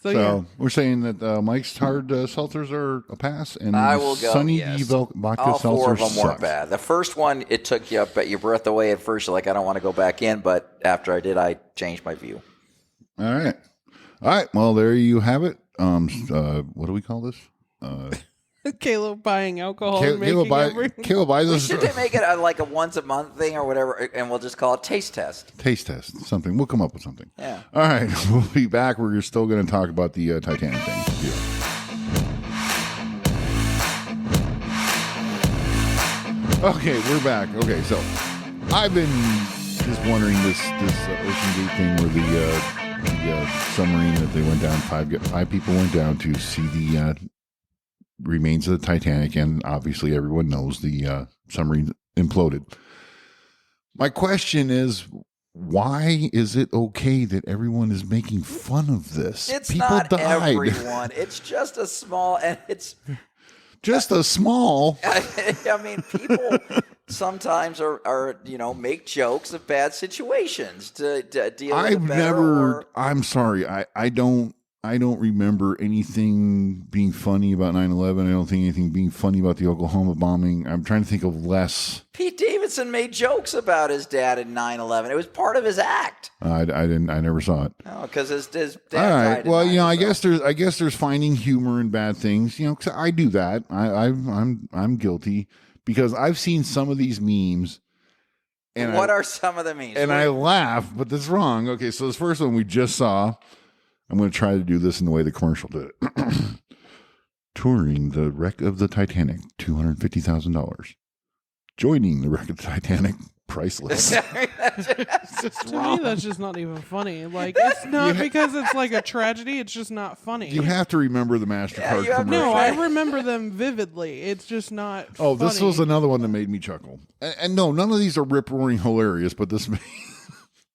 So yeah. We're saying that Mike's hard seltzers are a pass, and I will go, Sunny yes. D vodka All 4 of them seltzers weren't bad. The first one, it took you up at your breath away at first. You're like, I don't want to go back in. But after I did, I changed my view. All right. Well, there you have it. What do we call this? Caleb buying alcohol and making Caleb buys We us should make it like a once a month thing or whatever, and we'll just call it taste test. taste test. Something. We'll come up with something. Yeah. All right. We'll be back. We're still going to talk about the Titanic thing. Yeah. Okay, we're back. Okay, so I've been just wondering this Ocean Gate thing where the submarine that they went down, five people went down to see the remains of the Titanic, and obviously everyone knows the submarine imploded. My question is, why is it okay that everyone is making fun of this? It's People not died. everyone. It's just a small, and it's Just a small. I mean, people sometimes are make jokes of bad situations to deal with it better. I'm sorry. I don't remember anything being funny about 9/11. I don't think anything being funny about the Oklahoma bombing. I'm trying to think of less. Pete Davidson made jokes about his dad in 9/11. It was part of his act. I never saw it. No, because his dad All right. died. Well, in I guess there's finding humor in bad things. 'Cause I do that. I'm guilty because I've seen some of these memes. And what are some of the memes? And I laugh, but that's wrong. Okay, so this first one we just saw. I'm going to try to do this in the way the commercial did it. Touring the wreck of the Titanic, $250,000. Joining the wreck of the Titanic, priceless. To me, that's just not even funny. Like, it's not because it's like a tragedy. It's just not funny. You have to remember the MasterCard commercial. No, I remember them vividly. It's just not. Oh, funny. this was another one that made me chuckle. And no, none of these are rip roaring hilarious, but this.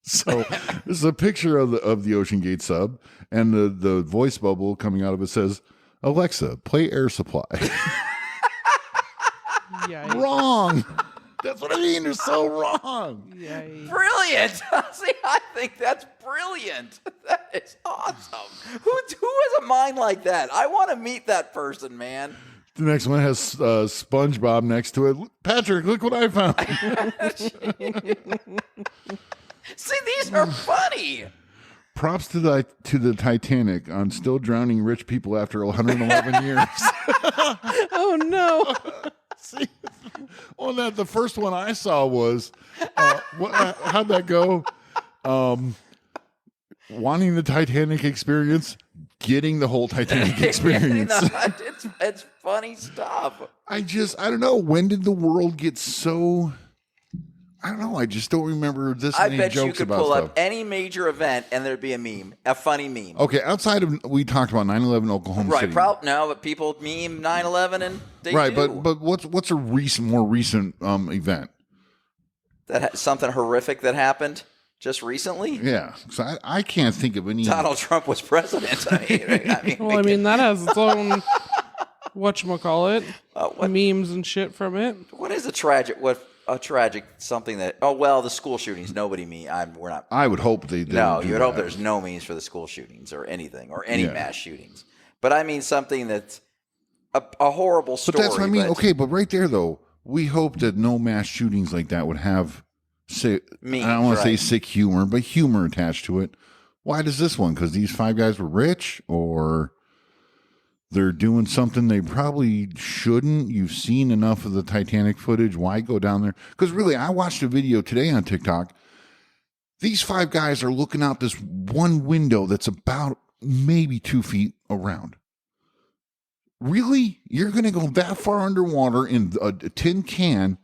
So this is a picture of the Ocean Gate sub, and the voice bubble coming out of it says, "Alexa, play Air Supply." Wrong. That's what I mean. They're so wrong. Brilliant. See, I think that's brilliant. That is awesome. Who has a mind like that? I want to meet that person, man. The next one has SpongeBob next to it. Patrick, look what I found. See, these are funny. Props to the Titanic on still drowning rich people after 111 years. Oh no! See, well, the first one I saw was how'd that go? Wanting the Titanic experience, getting the whole Titanic experience. It's funny stuff. I don't know. When did the world get so? I don't know. I just don't remember this many jokes about stuff. I bet you could pull up any major event and there'd be a meme, a funny meme. Okay, outside of, we talked about 9/11 Oklahoma City. Right, no, but people meme 9/11 and they right, do. but what's a more recent event? Something horrific that happened just recently? Yeah, so I can't think of any. Donald Trump was president. I mean that has its own whatchamacallit, memes and shit from it. What is a tragic something that? Oh well, the school shootings. Nobody we're not. I would hope they did. No, you would hope there's no memes for the school shootings or anything or any mass shootings. But I mean something that's a horrible story. But that's what I mean. Okay, but right there though, we hope that no mass shootings like that would have. I don't want to say sick humor, but humor attached to it. Why does this one? Because these 5 guys were rich, or they're doing something they probably shouldn't. You've seen enough of the Titanic footage. Why go down there? Because really, I watched a video today on TikTok. These 5 guys are looking out this one window that's about maybe 2 feet around. Really? You're going to go that far underwater in a tin can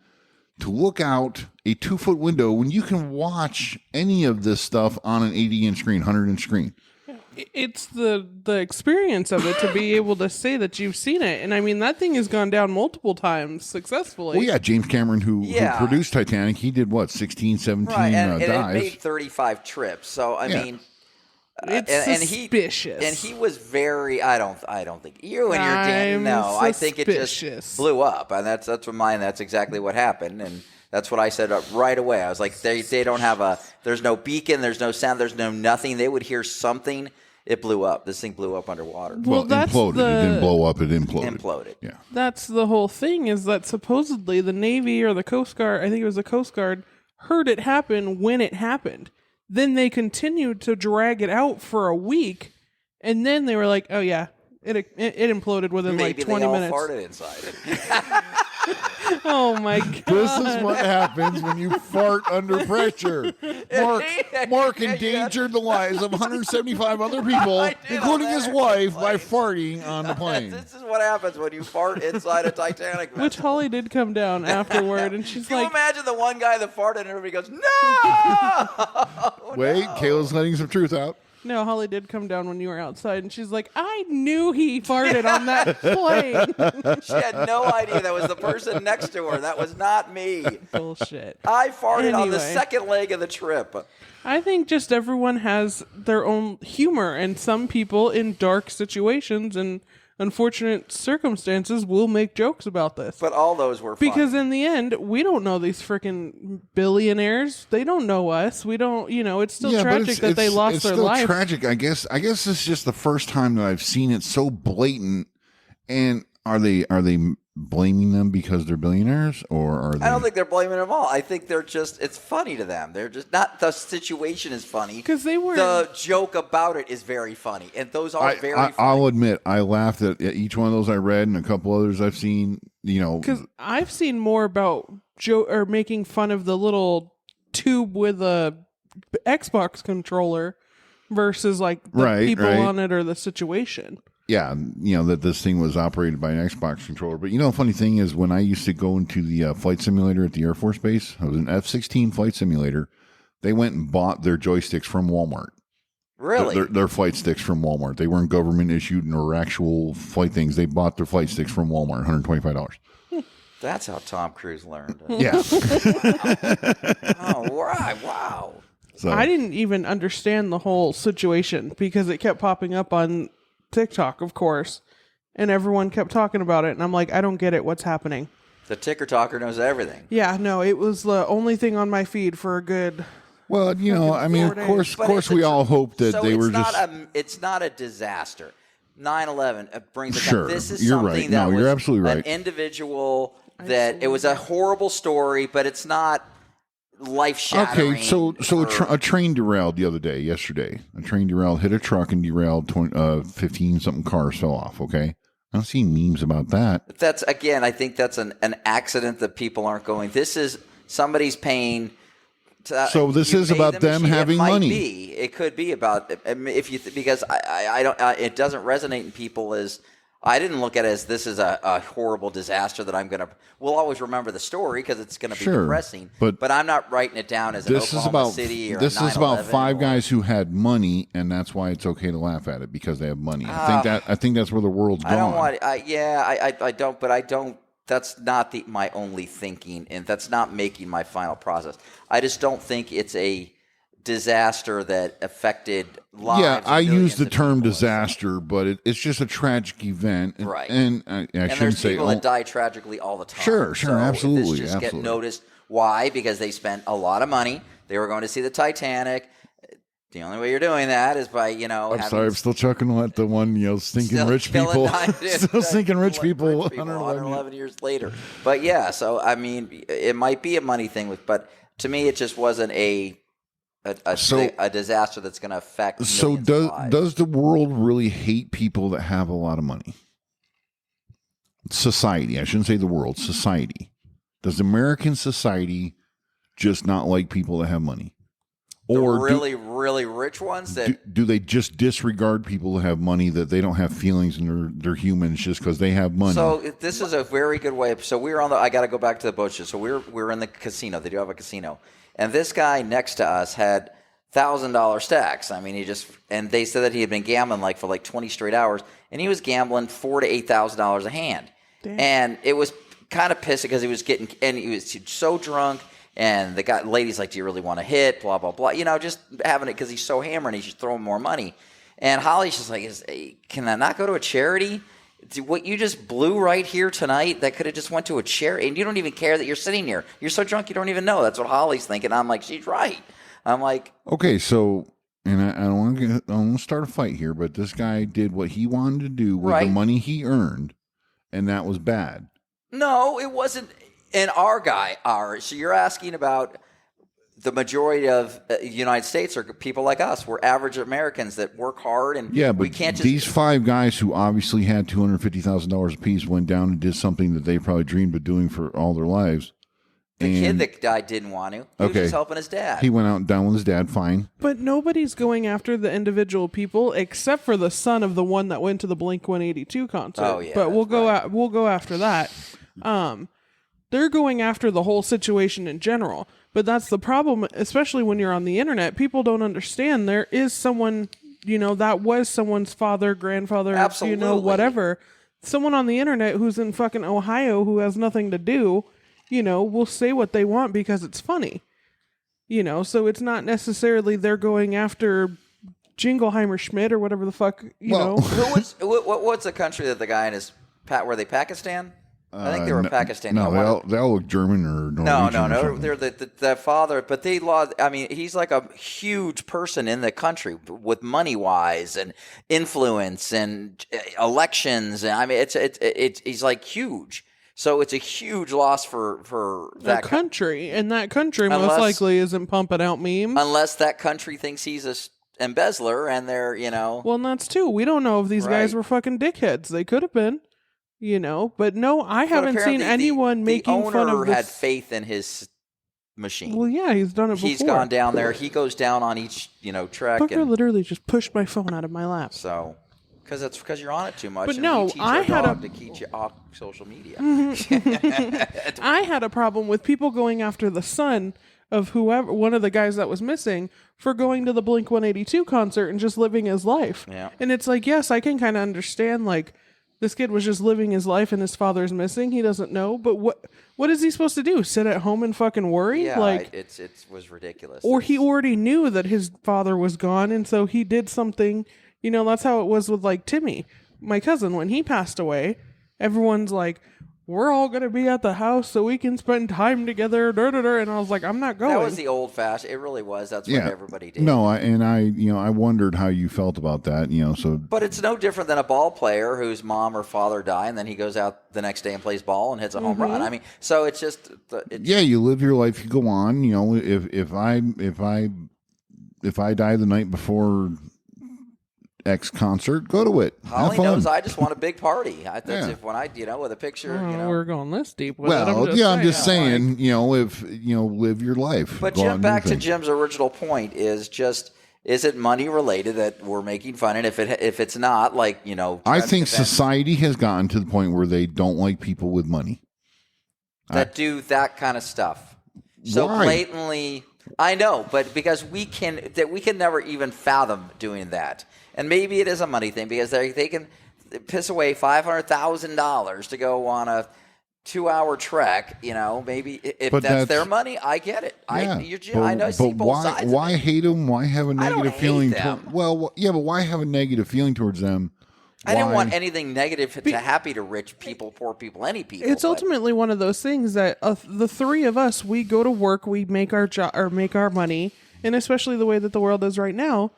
to look out a 2-foot window when you can watch any of this stuff on an 80-inch screen, 100-inch screen? It's the experience of it to be able to say that you've seen it. And I mean, that thing has gone down multiple times successfully. Well, yeah, James Cameron, who produced Titanic, he did 16, 17 and dives. it made 35 trips. So, I mean, It's suspicious. And he was very. I don't think you and your Dan. No, I think it just blew up, and that's what mine. That's exactly what happened, and that's what I said right away. I was like, they don't have a. There's no beacon. There's no sound. There's no nothing. They would hear something. It blew up. This thing blew up underwater. Well, that's imploded. It didn't blow up. It imploded. Imploded. Yeah. That's the whole thing. Is that supposedly the Navy or the Coast Guard? I think it was the Coast Guard heard it happen when it happened. Then they continued to drag it out for a week, and then they were like, "Oh yeah, it imploded within Maybe like 20 minutes." Maybe they all farted inside it. Oh my god! This is what happens when you fart under pressure. Mark endangered the lives of 175 other people, including his wife, by farting on the plane. This is what happens when you fart inside a Titanic vessel. Which Holly did come down afterward, and she's Can like, you imagine the one guy that farted and everybody goes, "No!" Wait, Kayla's letting some truth out. "No, Holly did come down when you were outside," and she's like, "I knew he farted on that plane." She had no idea that was the person next to her. That was not me. Bullshit. I farted on the Anyway. second leg of the trip. I think just everyone has their own humor, and some people in dark situations and unfortunate circumstances will make jokes about this. But all those were fun. Because in the end, we don't know these freaking billionaires. They don't know us. We don't, it's still tragic that they lost their life. It's still tragic. I guess it's just the first time that I've seen it so blatant. And are they blaming them because they're billionaires, or are they? I don't think they're blaming them all. I think it's funny to them. They're just not, the situation is funny. Because they were. The joke about it is very funny. And those are very funny. I'll admit, I laughed at each one of those I read and a couple others I've seen, Because I've seen more about making fun of the little tube with a Xbox controller versus like the people on it or the situation. Yeah, that this thing was operated by an Xbox controller. But the funny thing is, when I used to go into the flight simulator at the Air Force Base, I was an F-16 flight simulator. They went and bought their joysticks from Walmart. Really? Their flight sticks from Walmart. They weren't government issued or actual flight things. They bought their flight sticks from Walmart, $125. That's how Tom Cruise learned. Yeah. Oh, right. Wow. So, I didn't even understand the whole situation because it kept popping up on TikTok, of course, and everyone kept talking about it, and I'm like, I don't get it. What's happening? The ticker talker knows everything. Yeah, no, it was the only thing on my feed for a good. well, of course, we all hope that they were just. It's not a disaster. 9/11 brings it Sure, down. This is you're something right. that No, was you're absolutely right. an individual that it was a horrible story, but it's not life-shattering. Okay, so a train derailed yesterday. A train derailed, hit a truck and derailed 15-something cars fell off, okay? I don't see memes about that. That's, again, I think that's an accident that people aren't going, this is somebody's paying. So this is about them having money. It could be about, because I don't, it doesn't resonate in people as, I didn't look at it as this is a horrible disaster that we'll always remember the story because it's going to be depressing. But I'm not writing it down as an Oklahoma City or this a 9/11 is about five guys who had money, and that's why it's okay to laugh at it because they have money. I think that's where the world's gone. I don't. That's not my only thinking, and that's not making my final process. I just don't think it's a disaster that affected lives. Yeah, I use the term people. disaster, but it's just a tragic event, right? And I shouldn't there's say people that die tragically all the time. Sure, so absolutely, This just get noticed. Why? Because they spent a lot of money. They were going to see the Titanic. The only way you're doing that is by I'm sorry, I'm still chuckling at the one stinking rich people, still stinking rich people 111 years later. But yeah, so I mean, it might be a money thing, but to me, it just wasn't a disaster that's going to affect. So does the world really hate people that have a lot of money? Society, I shouldn't say the world. Society. Does American society just not like people that have money? Or really rich ones that do they just disregard people who have money, that they don't have feelings and they're humans just because they have money? So this is a very good way. So we were I got to go back to the boat show. So we're in the casino. They do have a casino, and this guy next to us had $1,000 stacks. I mean, and they said that he had been gambling for 20 straight hours, and he was gambling $4,000 to $8,000 a hand. Damn. And it was kind of pissing because he was so drunk. And the lady's like, do you really want to hit? Blah, blah, blah. Just having it because he's so hammered and he's just throwing more money. And Holly's just like, can that not go to a charity? What you just blew right here tonight, that could have just went to a charity. And you don't even care that you're sitting here. You're so drunk you don't even know. That's what Holly's thinking. I'm like, she's right. I'm like. Okay, so, and I don't want to start a fight here, but this guy did what he wanted to do with the money he earned, and that was bad. No, it wasn't. And so you're asking about the majority of the United States are people like us. We're average Americans that work hard, and we can't just. These 5 guys who obviously had $250,000 apiece went down and did something that they probably dreamed of doing for all their lives. The kid that died didn't want to. He was just helping his dad. He went out and down with his dad, fine. But nobody's going after the individual people except for the son of the one that went to the Blink-182 concert. Oh yeah, but we'll go after that. They're going after the whole situation in general. But that's the problem, especially when you're on the internet. People don't understand there is someone, that was someone's father, grandfather, whatever. Someone on the internet who's in fucking Ohio who has nothing to do, will say what they want because it's funny. So it's not necessarily they're going after Jingleheimer Schmidt or whatever the fuck, know. What's the country that the guy in his, were they Pakistan? I think they were Pakistani. No, they all look German or Norwegian. No. They're the father, but they lost. I mean, he's like a huge person in the country with money wise and influence and elections. And I mean, he's like huge. So it's a huge loss for that country, and that country most likely isn't pumping out memes unless that country thinks he's a embezzler, and they're Well, and that's too. We don't know if these guys were fucking dickheads. They could have been. But no, I haven't seen anyone making fun of this. The owner had faith in his machine. Well, yeah, he's done it before. He's gone down there. He goes down on each, track. Fucker literally just pushed my phone out of my lap. So, because you're on it too much. But no, I had to keep you off social media. I had a problem with people going after the son of whoever, one of the guys that was missing, for going to the Blink-182 concert and just living his life. Yeah. And it's like, yes, I can kind of understand, this kid was just living his life and his father's missing. He doesn't know. But what is he supposed to do? Sit at home and fucking worry? Yeah, it was ridiculous. Or he already knew that his father was gone, and so he did something. That's how it was with Timmy, my cousin, when he passed away. Everyone's like, we're all going to be at the house so we can spend time together. And I was like, I'm not going. That was the old fashioned. It really was. That's what everybody did. No, I wondered how you felt about that. So. But it's no different than a ball player whose mom or father die, and then he goes out the next day and plays ball and hits a home run. I mean, so it's just. You live your life. You go on. If I die the night before X concert, go to it. Holly knows I just want a big party. When I, with a picture, we're going this deep with it. I'm just saying, live your life. But Jim, back to Jim's original point is it money related that we're making fun? And if it's not, I think society has gotten to the point where they don't like people with money that do that kind of stuff. So blatantly, I know, but because we can never even fathom doing that. And maybe it is a money thing because they can piss away $500,000 to go on a 2-hour trek. Maybe if that's their money, I get it. Yeah, I know. See both sides. Why hate them? Why have a negative feeling? But why have a negative feeling towards them? I didn't want anything negative to happen to rich people, poor people, any people. It's ultimately one of those things that the three of us, we go to work, we make our job or make our money, and especially the way that the world is right now.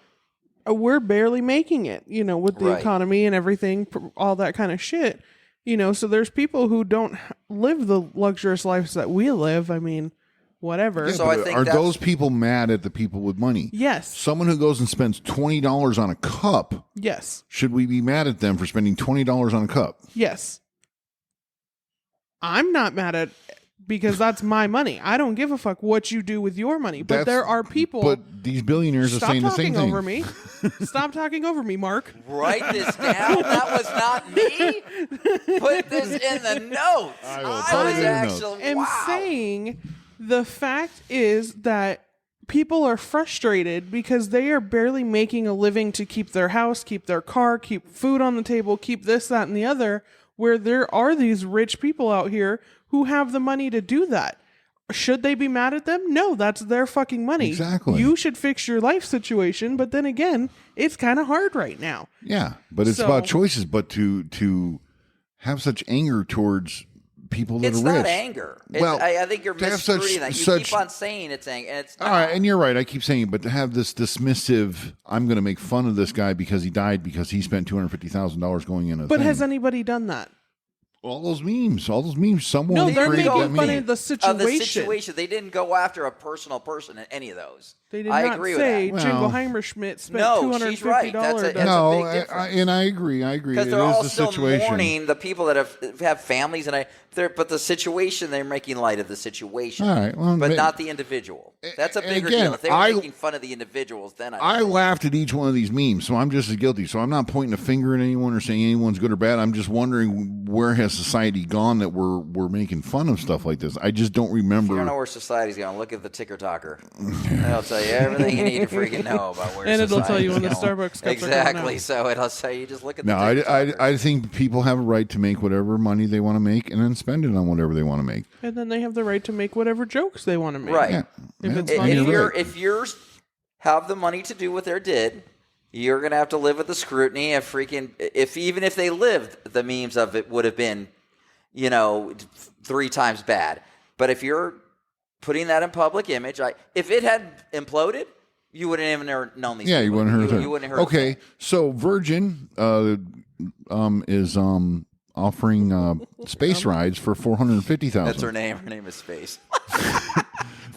We're barely making it, with the economy and everything, all that kind of shit, so there's people who don't live the luxurious lives that we live. I mean, whatever. Yeah, so I think are those people mad at the people with money? Yes. Someone who goes and spends $20 on a cup. Yes. Should we be mad at them for spending $20 on a cup? Yes. I'm not mad at because that's my money. I don't give a fuck what you do with your money. But there are people. But these billionaires are saying the same thing. Stop talking over me. Stop talking over me, Mark. Write this down. That was not me. Put this in the notes. I am saying the fact is that people are frustrated because they are barely making a living to keep their house, keep their car, keep food on the table, keep this, that, and the other, where there are these rich people out here who have the money to do that. Should they be mad at them? No, that's their fucking money. Exactly. You should fix your life situation, but then again, it's kind of hard right now. Yeah, but it's about choices. But to have such anger towards people that It's are not rich. anger. Well, I think you're to have such- misreading that. You such- keep on saying it's anger, and it's not. All right, and you're right. I keep saying it, but to have this dismissive, I'm going to make fun of this guy because he died because he spent $250,000 going in a But thing. has anybody done that? all those memes, someone No, they're created making that fun meme. of the situation. Of the situation. They didn't go after a personal person in any of those. They did I not agree say with that. Jingle Well, Heimerschmidt spent No, $250. she's right. That's a No, big difference. and I agree. Because It they're is all the still situation. mourning the people that have families, but the situation, they're making light of the situation, All right, well, but not the individual. That's a and bigger again, deal. If they were making fun of the individuals, then I laughed at each one of these memes, so I'm just as guilty. So I'm not pointing a finger at anyone or saying anyone's good or bad. I'm just wondering where has society gone that we're making fun of stuff like this. I just don't remember. You don't know where society's going. Look at the ticker talker. That'll tell you everything you need to freaking know about where. And it'll tell you when the society's Starbucks going. cups are coming Exactly. out. So it'll tell you just look at the. No, ticker talker. I think people have a right to make whatever money they want to make and then spend it on whatever they want to make. And then they have the right to make whatever jokes they want to make. Right. Yeah. If Yeah. it's If funny. if yours have the money to do what they did, you're gonna have to live with the scrutiny of freaking. Even if they lived, the memes of it would have been, 3 times bad. But if you're putting that in public image, if it had imploded, you wouldn't even known these. Yeah, people. you wouldn't heard. You wouldn't have heard. Okay, so Virgin is offering space rides for $450,000. That's her name. Her name is Space.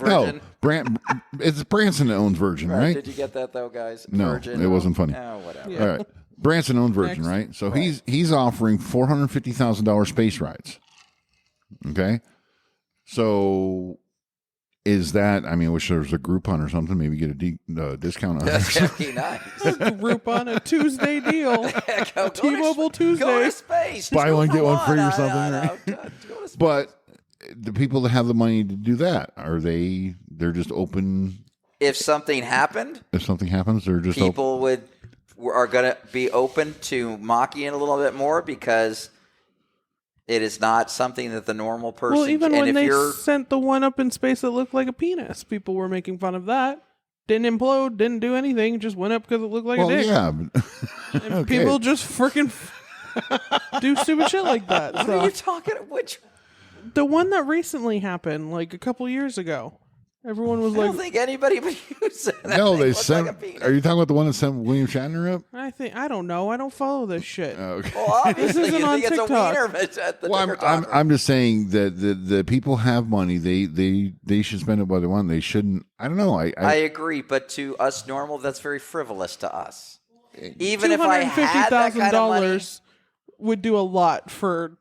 No, Virgin. it's Branson that owns Virgin, right? Did you get that though, guys? No, Virgin. it wasn't funny. Oh, whatever. Yeah. All right, Branson owns Virgin, Next. right? So he's offering $450,000 space rides. Okay, so is that? I mean, I wish there was a Groupon or something. Maybe get a discount on it. That's gonna be nice. Group on a Tuesday deal. Go T-Mobile to, Tuesday. Go to space. Buy one, get one free or I something, know. right? Go to space. But the people that have the money to do that, they're just open. If something happened, If something happens, they're just open. people are going to be open to mocking it a little bit more because it is not something that the normal person. Well, even and when if they you're sent the one up in space that looked like a penis, people were making fun of that. Didn't implode, didn't do anything, just went up because it looked like Well, a dick. yeah. But, And okay. people just freaking do stupid shit like that. what So are you talking? Which the one that recently happened, like a couple years ago, everyone was I like, don't think anybody would use that. no, thing. they Looks sent. Like a penis. Are you talking about the one that sent William Shatner up? I don't know. I don't follow this shit. Okay. Well, obviously, isn't you on think it's TikTok. a wiener at the Well, ticker I'm talker. I'm just saying that the people have money. They should spend it what they want. They shouldn't. I don't know. I agree, but to us normal, that's very frivolous to us. Even if I had that kind of money, $250,000 would do a lot for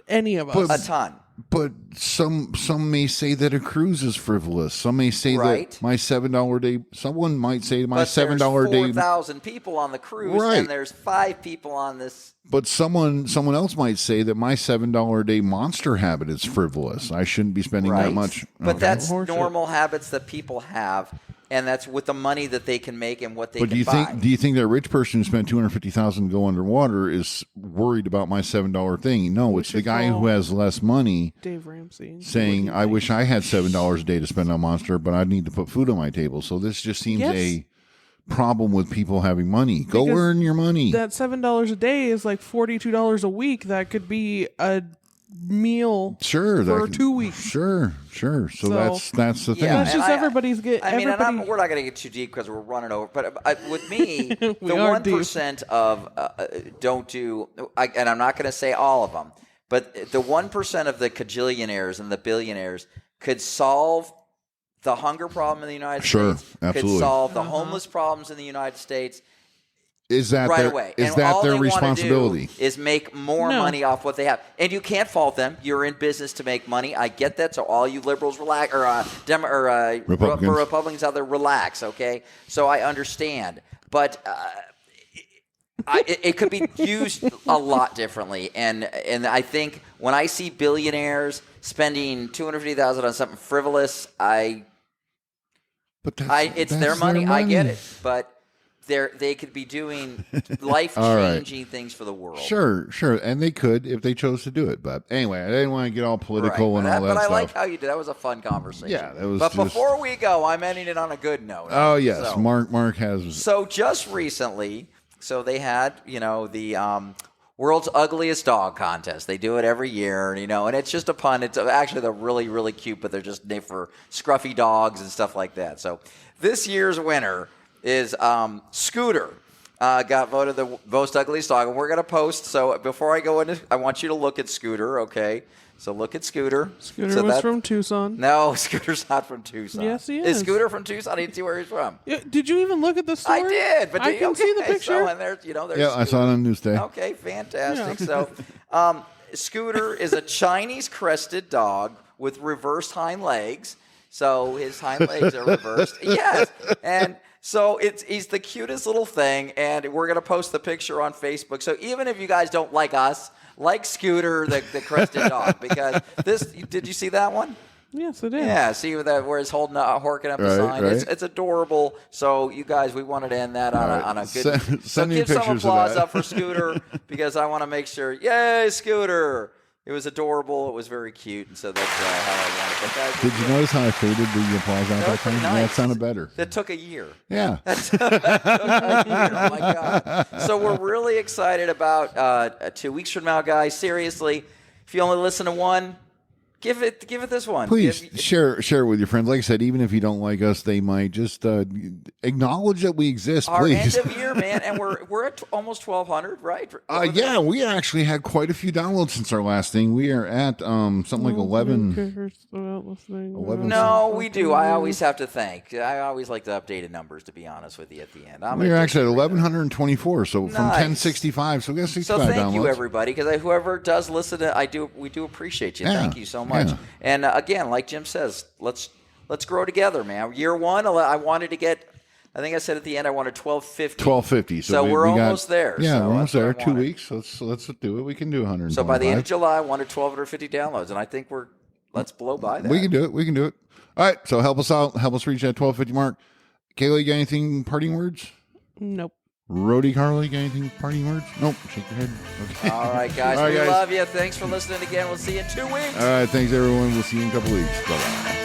any of us. a ton. But some may say that a cruise is frivolous. Some may say Right. that my $7 day. Someone might say my But $7 there's day. 4,000 people on the cruise, Right. and there's 5 people on this. But someone else might say that my $7 a day monster habit is frivolous. I shouldn't be spending Right. that much. But Okay. that's Horseshit. normal habits that people have, and that's with the money that they can make and what they But can do you buy. think that rich person who spent $250,000 to go underwater is worried about my $7 thing? No, it's the should guy call who has less money Dave Ramsey saying, "I wish I had $7 a day to spend on Monster, but I need to put food on my table." So this just seems Yes. a problem with people having money. Go Because earn your money. that $7 a day is like $42 a week. That could be a meal Sure, for that, 2 weeks. Sure. So that's the thing. Yeah, That's and just I- everybody's get. I mean, and everybody, we're not going to get too deep because we're running over. But with me, We the are 1% of don't do, and I'm not going to say all of them, but the 1% of the cajillionaires and the billionaires could solve the hunger problem in the United Sure, States. absolutely. Could solve the homeless problems in the United States Is that right their, away. Is And that all their they wanna responsibility? do is make more No. money off what they have, and you can't fault them. You're in business to make money. I get that. So all you liberals relax, or Republicans out there relax. Okay, so I understand, but it could be used a lot differently. And I think when I see billionaires spending $250,000 on something frivolous, But it's their money. I get it, but they could be doing life-changing things for the world. Sure, and they could if they chose to do it. But anyway, I didn't want to get all political and all that But I stuff. like how you did. That was a fun conversation. Yeah, that was. But before we go, I'm ending it on a good note. Oh yes, So, Mark has. So just recently, they had the world's ugliest dog contest. They do it every year, and it's just a pun. It's actually they're really, really cute, but they're just named for scruffy dogs and stuff like that. So this year's winner is Scooter. Got voted the most ugliest dog, and we're going to post. So before I go in, I want you to look at Scooter, okay? So look at Scooter. Scooter was from Tucson. No, Scooter's not from Tucson. Yes, he is. Is Scooter from Tucson? I didn't see where he's from. Yeah, did you even look at the story? I did, but I can see the picture. So, and there's Yeah, I saw it on Newsday. Okay, fantastic. Yeah. So Scooter is a Chinese crested dog with reversed hind legs. So his hind legs are reversed. Yes, and so he's the cutest little thing, and we're going to post the picture on Facebook. So even if you guys don't like us, like Scooter, the crested dog, because did you see that one? Yes, it is. Yeah, see where he's holding horking up the sign. Right. It's adorable. So you guys, we wanted to end that on a good. So give some applause up for Scooter because I want to make sure. Yay, Scooter! It was adorable. It was very cute, and so that's how I wanted it. Guys, did you notice how I faded the applause out that time? Nice. Yeah, it sounded better. That took a year. Yeah. That took a year. Oh, my God. So we're really excited about 2 weeks from now, guys. Seriously, if you only listen to one, give it this one. Please share it with your friends. Like I said, even if you don't like us, they might just acknowledge that we exist. Our please. end of year, man, and we're at almost 1,200, right? Yeah, we actually had quite a few downloads since our last thing. We are at something like 11. 11. No, we do. I always have to thank. I always like the updated numbers, to be honest with you. At the end, We're actually at 1,124. So from 1065, so we got 65 downloads. So thank you, everybody, because whoever does listen to, we do appreciate you. Yeah. Thank you so much. Yeah. And again, like Jim says, let's grow together, man. Year one, I wanted to get. I think I said at the end I wanted 1250. 1250. So we're almost there. Yeah, so we're almost there. 2 weeks. Let's do it. We can do 100. So by the end of July, I wanted 1,250 downloads, and I think let's blow by that. We can do it. All right. So help us out. Help us reach that 1250 mark. Kayla, you got anything parting words? Nope. Rody, Carly, got anything parting words? Nope. Shake your head. Okay. All right, guys. We love you. Thanks for listening again. We'll see you in 2 weeks. All right. Thanks, everyone. We'll see you in a couple weeks. Bye-bye.